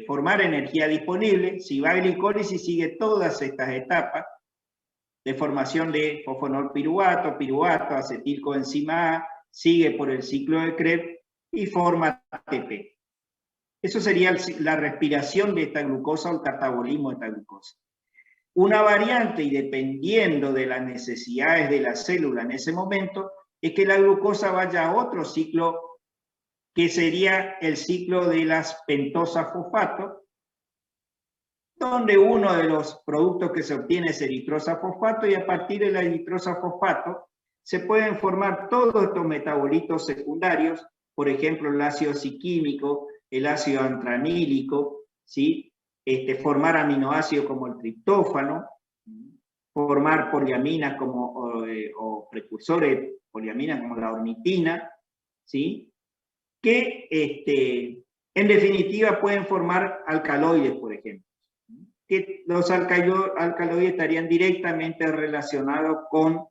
formar energía disponible. Si va a glicólisis, sigue todas estas etapas de formación de fosfonolpiruvato, piruvato, acetilcoenzima A, sigue por el ciclo de Krebs y forma ATP. Eso sería la respiración de esta glucosa o el catabolismo de esta glucosa. Una variante, y dependiendo de las necesidades de la célula en ese momento, es que la glucosa vaya a otro ciclo que sería el ciclo de las pentosas fosfato, donde uno de los productos que se obtiene es eritrosa fosfato, y a partir de la eritrosa fosfato se pueden formar todos estos metabolitos secundarios, por ejemplo el ácido ciquímico, el ácido antranílico, ¿sí? Formar aminoácidos como el triptófano, formar poliaminas como, o precursores poliaminas como la ornitina, ¿sí? Que en definitiva pueden formar alcaloides, por ejemplo. Que los alcaloides estarían directamente relacionados con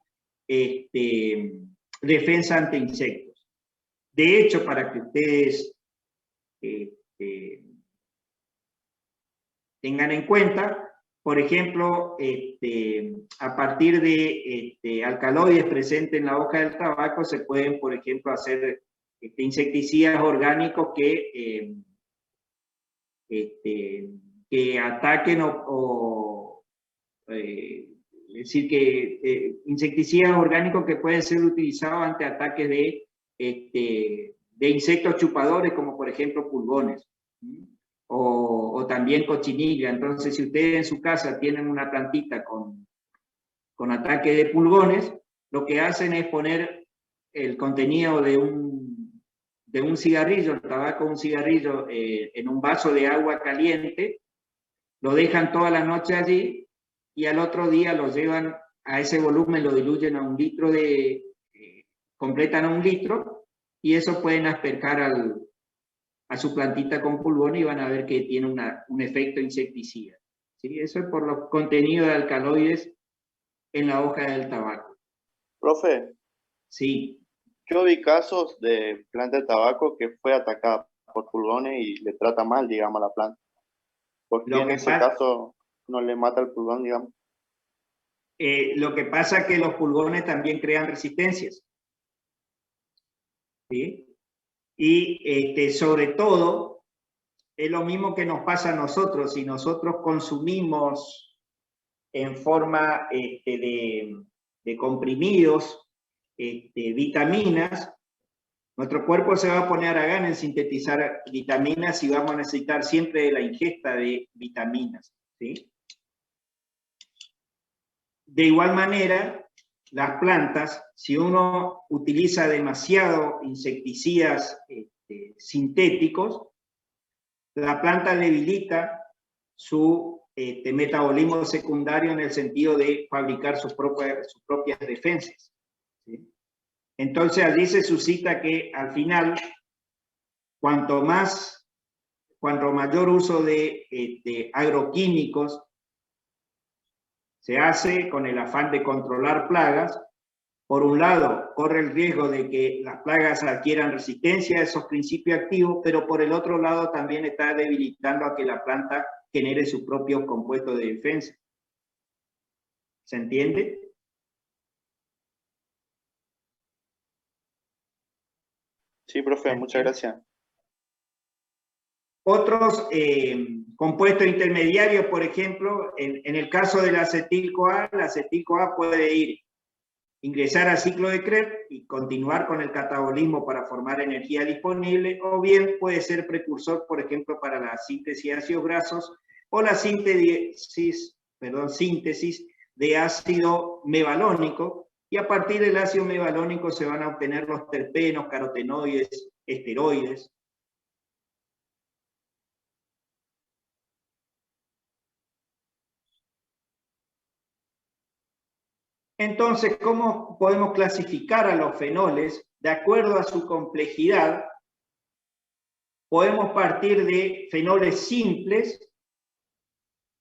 defensa ante insectos. De hecho, para que ustedes tengan en cuenta, por ejemplo, a partir de alcaloides presentes en la hoja del tabaco se pueden, por ejemplo, hacer insecticidas orgánicos que ataquen es decir, que insecticidas orgánicos que pueden ser utilizados ante ataques de insectos chupadores, como por ejemplo pulgones, o también cochinilla. Entonces, si ustedes en su casa tienen una plantita con ataque de pulgones, lo que hacen es poner el contenido de un cigarrillo, el tabaco de un cigarrillo, en un vaso de agua caliente, lo dejan toda la noche allí, y al otro día lo llevan a ese volumen, lo diluyen a 1 litro completan a 1 litro, y eso pueden asperjar a su plantita con pulgones y van a ver que tiene un efecto insecticida. ¿Sí? Eso es por los contenidos de alcaloides en la hoja del tabaco. Profe, Sí. yo vi casos de planta de tabaco que fue atacada por pulgones y le trata mal, digamos, a la planta. Porque Lo en que ese pasa- caso no le mata el pulgón, digamos. Lo que pasa es que los pulgones también crean resistencias. ¿Sí? Y sobre todo, es lo mismo que nos pasa a nosotros. Si nosotros consumimos en forma de comprimidos vitaminas, nuestro cuerpo se va a poner a gana en sintetizar vitaminas y vamos a necesitar siempre de la ingesta de vitaminas. ¿Sí? De igual manera, las plantas, si uno utiliza demasiado insecticidas sintéticos, la planta debilita su metabolismo secundario en el sentido de fabricar sus propias defensas. ¿Sí? Entonces allí se suscita que al final, cuanto mayor uso de agroquímicos se hace con el afán de controlar plagas, por un lado corre el riesgo de que las plagas adquieran resistencia a esos principios activos, pero por el otro lado también está debilitando a que la planta genere sus propios compuestos de defensa. ¿Se entiende? Sí, profe, muchas gracias. Otros compuestos intermediarios, por ejemplo, en el caso del acetil-CoA, el acetil-CoA puede ingresar al ciclo de Krebs y continuar con el catabolismo para formar energía disponible, o bien puede ser precursor, por ejemplo, para la síntesis de ácidos grasos o la síntesis de ácido mevalónico, y a partir del ácido mevalónico se van a obtener los terpenos, carotenoides, esteroides. Entonces, ¿cómo podemos clasificar a los fenoles? De acuerdo a su complejidad, podemos partir de fenoles simples,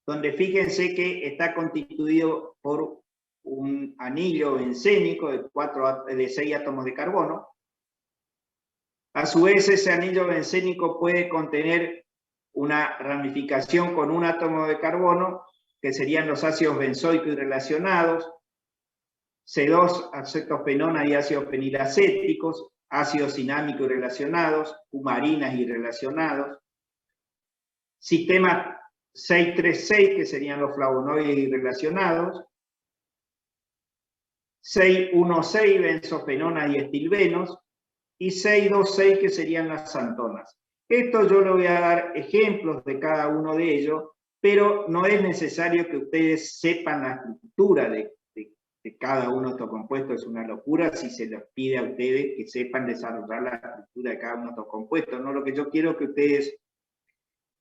donde fíjense que está constituido por un anillo bencénico de 6 átomos de carbono. A su vez, ese anillo bencénico puede contener una ramificación con un átomo de carbono, que serían los ácidos benzoicos y relacionados, C2, acetofenona y ácidos fenilacéticos, ácidos cinámicos y relacionados, cumarinas y relacionados, sistema 636, que serían los flavonoides y relacionados, 616, benzofenonas y estilbenos, y 6,2,6 que serían las xantonas. Esto yo le voy a dar ejemplos de cada uno de ellos, pero no es necesario que ustedes sepan la estructura de cada uno de estos compuestos. Es una locura si se les pide a ustedes que sepan desarrollar la estructura de cada uno de estos compuestos. No, lo que yo quiero es que ustedes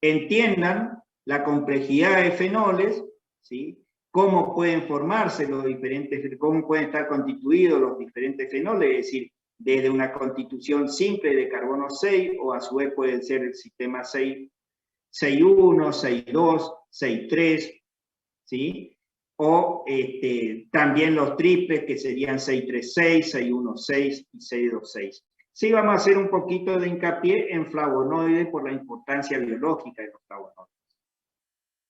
entiendan la complejidad de fenoles, ¿sí? Cómo pueden formarse los diferentes, cómo pueden estar constituidos los diferentes fenoles, es decir, desde una constitución simple de carbono 6, o a su vez puede ser el sistema 6, 6,1, 6,2, 6,3, ¿sí? O también los triples, que serían 6,3,6, 6,1,6 y 6,2,6. Sí, vamos a hacer un poquito de hincapié en flavonoides por la importancia biológica de los flavonoides.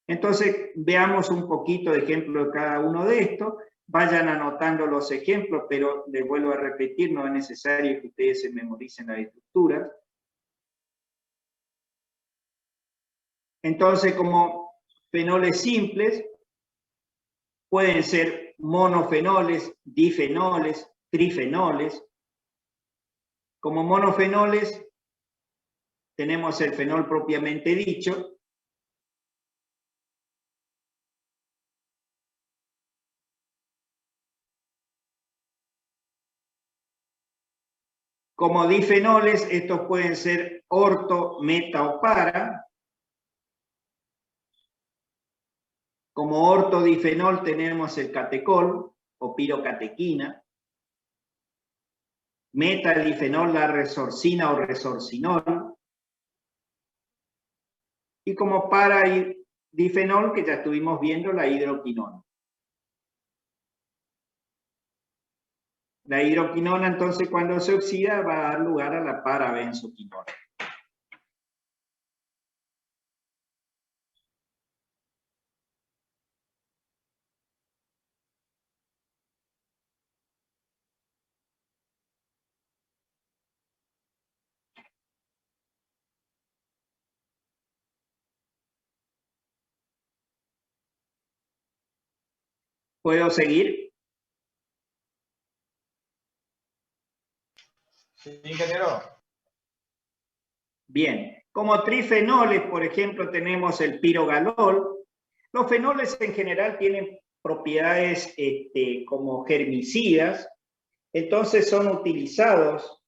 Entonces, veamos un poquito de ejemplo de cada uno de estos. Vayan anotando los ejemplos, pero les vuelvo a repetir, no es necesario que ustedes se memoricen las estructuras. Entonces, como fenoles simples, pueden ser monofenoles, difenoles, trifenoles. Como monofenoles, tenemos el fenol propiamente dicho. Como difenoles, estos pueden ser orto, meta o para. Como ortodifenol tenemos el catecol o pirocatequina. Metadifenol, la resorcina o resorcinol. Y como paradifenol, que ya estuvimos viendo, la hidroquinona. La hidroquinona, entonces, cuando se oxida, va a dar lugar a la parabenzoquinona. ¿Puedo seguir? Sí, ingeniero. Bien. Como trifenoles, por ejemplo, tenemos el pirogalol. Los fenoles en general tienen propiedades como germicidas, entonces son utilizados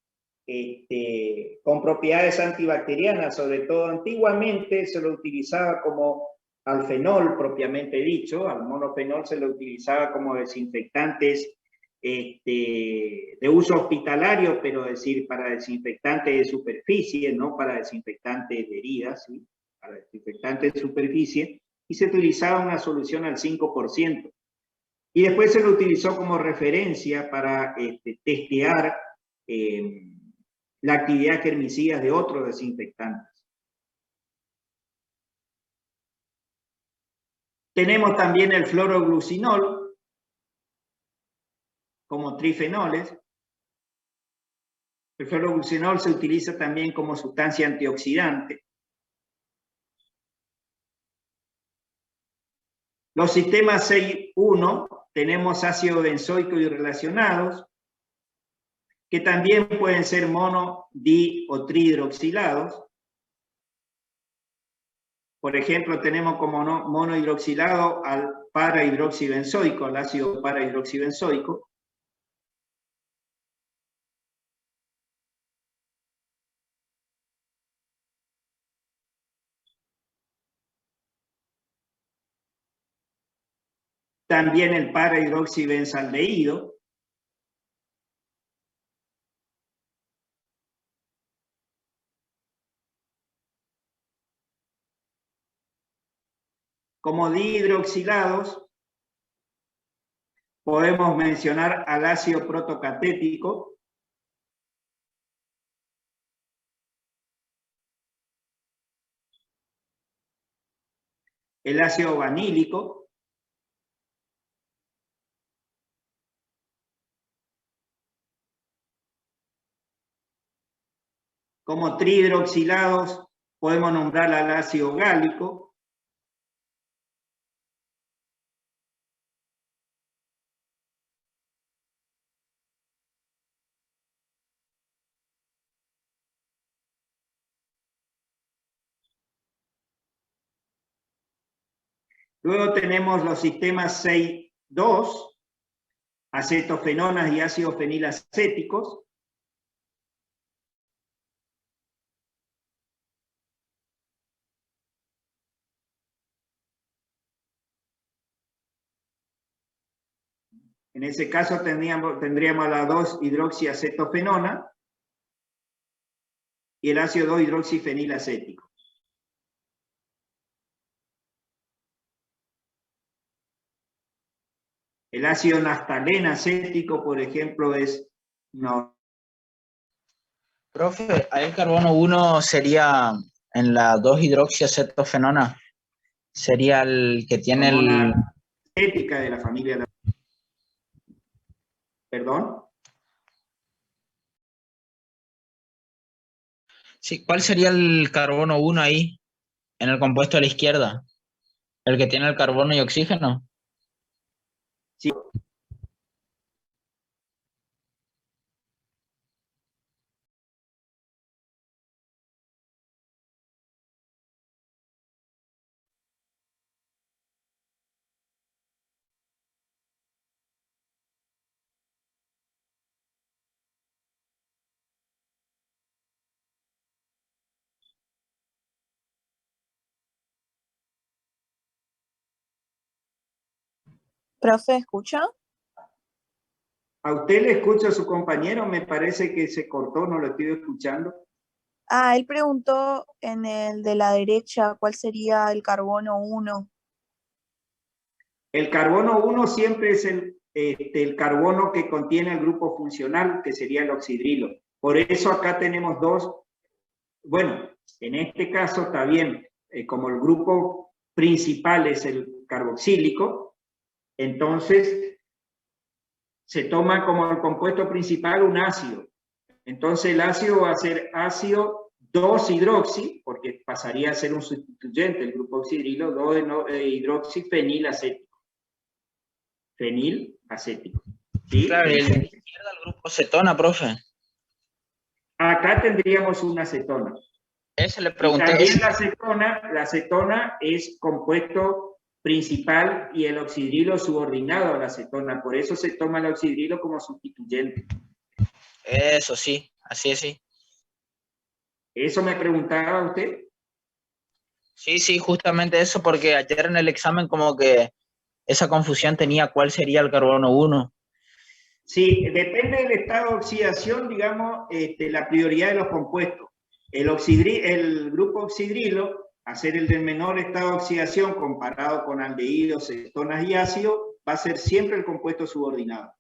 con propiedades antibacterianas, sobre todo antiguamente se lo utilizaba como alfenol propiamente dicho, al monofenol se lo utilizaba como desinfectantes de uso hospitalario, pero es decir, para desinfectantes de superficie, no para desinfectantes de heridas, ¿sí? Para desinfectantes de superficie, y se utilizaba una solución al 5%. Y después se lo utilizó como referencia para testear la actividad germicida de otros desinfectantes. Tenemos también el fluoroglucinol como trifenoles. El fluoroglucinol se utiliza también como sustancia antioxidante. Los sistemas 6,1 tenemos ácido benzoico y relacionados, que también pueden ser mono, di o trihidroxilados. Por ejemplo, tenemos como monohidroxilado al parahidroxibenzoico, al ácido parahidroxibenzoico. También el parahidroxibenzaldehído. Como dihidroxilados, podemos mencionar al ácido protocatético, el ácido vanílico, como trihidroxilados podemos nombrar al ácido gálico, Luego tenemos los sistemas 6,2, acetofenonas y ácidos fenilacéticos. En ese caso tendríamos la 2-hidroxiacetofenona y el ácido 2-hidroxifenilacético. El ácido naftaleno acético, por ejemplo, es no. Profe, ahí el carbono 1 sería en la 2-hidroxiacetofenona, sería el que tiene el... Acética de la familia. ¿Perdón? Sí, ¿cuál sería el carbono 1 ahí, en el compuesto a la izquierda? ¿El que tiene el carbono y oxígeno? Sí. Profe, ¿escucha? ¿A usted le escucha a su compañero? Me parece que se cortó, no lo estoy escuchando. Ah, él preguntó en el de la derecha cuál sería el carbono 1. El carbono 1 siempre es el carbono que contiene el grupo funcional, que sería el oxidrilo. Por eso acá tenemos dos. Bueno, en este caso está bien, como el grupo principal es el carboxílico, entonces se toma como el compuesto principal un ácido. Entonces el ácido va a ser ácido 2-hidroxi, porque pasaría a ser un sustituyente, el grupo oxidrilo, 2-hidroxifenilacético. Fenilacético. ¿Sí? Claro, y el de la izquierda el grupo cetona, profe. Acá tendríamos una acetona. Ese le pregunté. Y también la acetona es compuesto principal y el oxidrilo subordinado a la acetona. Por eso se toma el oxidrilo como sustituyente. Eso sí, así es, sí. ¿Eso me preguntaba usted? Sí, justamente eso, porque ayer en el examen como que esa confusión tenía cuál sería el carbono 1. Sí, depende del estado de oxidación, digamos, la prioridad de los compuestos. El grupo oxidrilo, a ser el del menor estado de oxidación comparado con aldehídos, cetonas y ácidos, va a ser siempre el compuesto subordinado.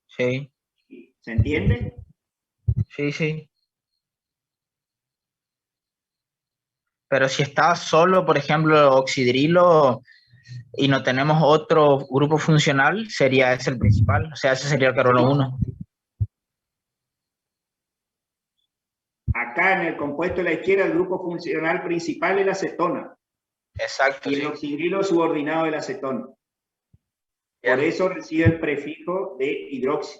Sí. ¿Se entiende? Sí. Pero si está solo, por ejemplo, oxidrilo y no tenemos otro grupo funcional, sería ese el principal. O sea, ese sería el carbono 1. Acá en el compuesto de la izquierda, el grupo funcional principal es la acetona. Exacto. Y el oxidrilo subordinado de la acetona. Bien. Por eso recibe el prefijo de hidroxi.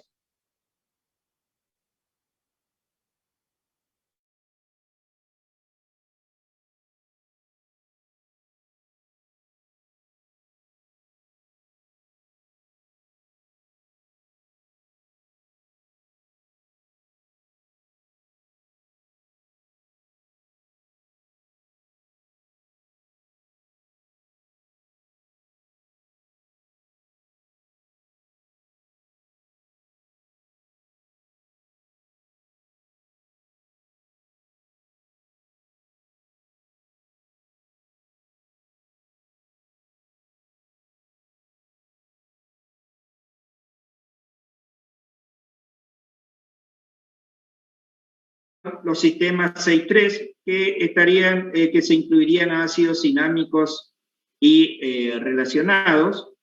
Los sistemas 6,3 que se incluirían ácidos cinámicos y relacionados,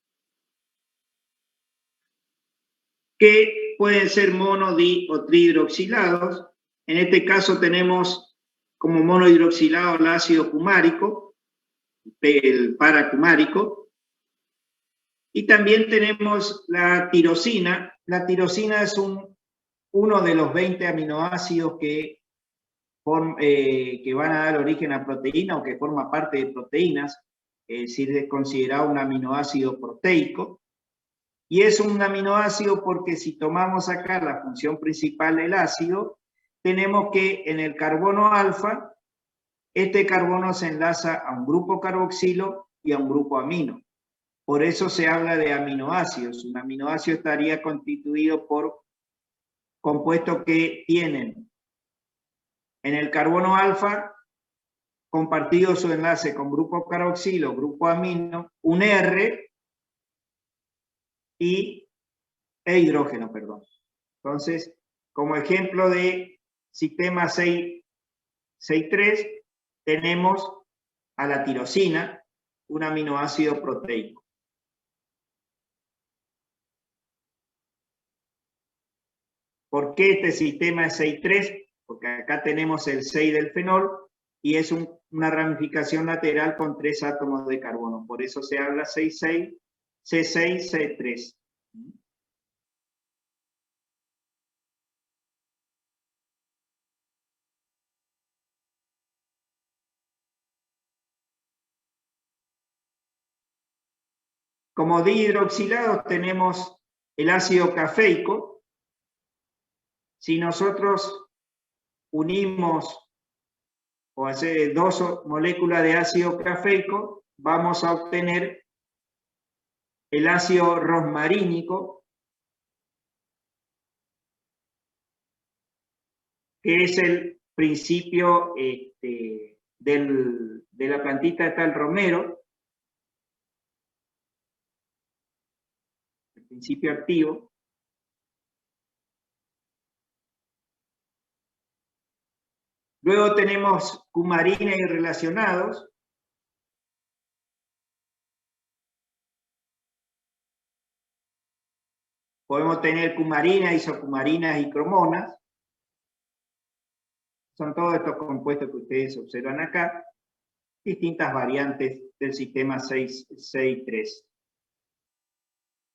que pueden ser mono, di o trihidroxilados. En este caso tenemos como monohidroxilado el ácido cumárico, el paracumárico, y también tenemos la tirosina. La tirosina es uno de los 20 aminoácidos que que van a dar origen a proteína o que forma parte de proteínas, es decir, es considerado un aminoácido proteico. Y es un aminoácido porque si tomamos acá la función principal del ácido, tenemos que en el carbono alfa, este carbono se enlaza a un grupo carboxilo y a un grupo amino. Por eso se habla de aminoácidos. Un aminoácido estaría constituido por compuestos que tienen en el carbono alfa compartido su enlace con grupo carboxilo, grupo amino, un R e hidrógeno, perdón. Entonces, como ejemplo de sistema 6,3, tenemos a la tirosina, un aminoácido proteico. ¿Por qué este sistema es 6,3? Porque acá tenemos el 6 del fenol y es una ramificación lateral con 3 átomos de carbono. Por eso se habla 6,6, C6, C3. Como dihidroxilados tenemos el ácido cafeico. Si nosotros unimos o hacer 2 moléculas de ácido cafeico, vamos a obtener el ácido rosmarínico, que es el principio de la plantita está el romero, el principio activo. Luego tenemos cumarina y relacionados. Podemos tener cumarina, isocumarinas y cromonas. Son todos estos compuestos que ustedes observan acá. Distintas variantes del sistema 6,3.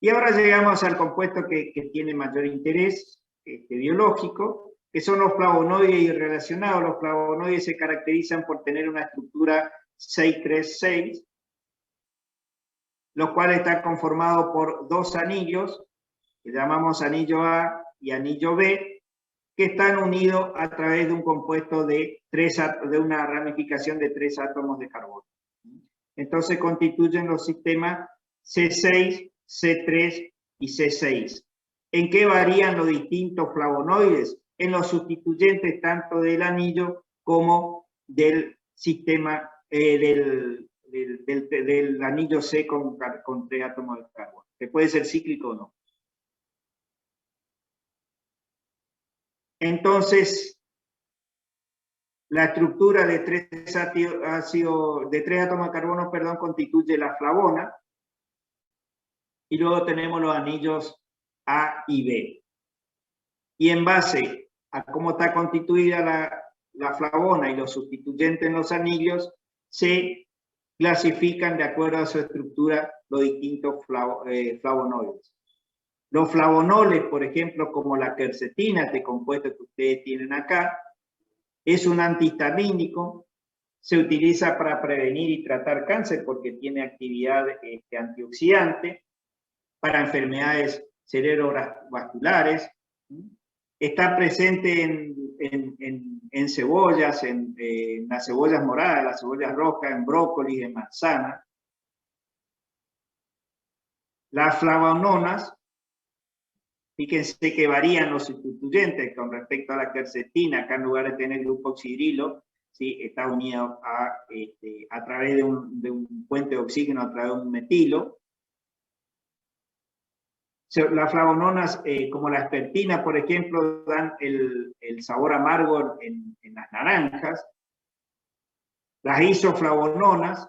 Y ahora llegamos al compuesto que tiene mayor interés biológico, que son los flavonoides y relacionados. Los flavonoides se caracterizan por tener una estructura 6,3,6, los cuales están conformados por 2 anillos, que llamamos anillo A y anillo B, que están unidos a través de un compuesto de una ramificación de 3 átomos de carbono. Entonces constituyen los sistemas C6, C3 y C6. ¿En qué varían los distintos flavonoides? En los sustituyentes tanto del anillo como del sistema del anillo C con 3 átomos de carbono, que puede ser cíclico o no. Entonces, la estructura de 3 átomos de carbono, perdón, constituye la flavona. Y luego tenemos los anillos A y B. Y en base a cómo está constituida la flavona y los sustituyentes en los anillos, se clasifican de acuerdo a su estructura los distintos flavonoides. Los flavonoles, por ejemplo, como la quercetina, este compuesto que ustedes tienen acá, es un antihistamínico, se utiliza para prevenir y tratar cáncer porque tiene actividad antioxidante, para enfermedades cerebrovasculares. Está presente en cebollas, en las cebollas moradas, las cebollas rojas, en brócoli, en manzana. Las flavononas, fíjense que varían los sustituyentes con respecto a la quercetina. Acá en lugar de tener grupo oxidrilo, ¿sí? Está unido a través de un puente de oxígeno, a través de un metilo. Las flavononas, como la aspertina, por ejemplo, dan el sabor amargo en las naranjas. Las isoflavonas,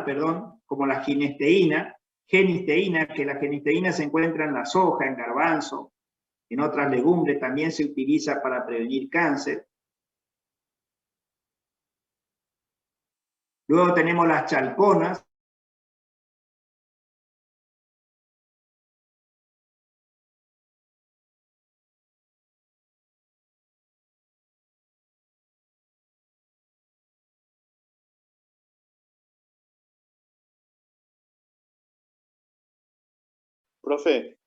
perdón, como la genisteína, que la genisteína se encuentra en la soja, en garbanzo, en otras legumbres, también se utiliza para prevenir cáncer. Luego tenemos las chalconas, Profe,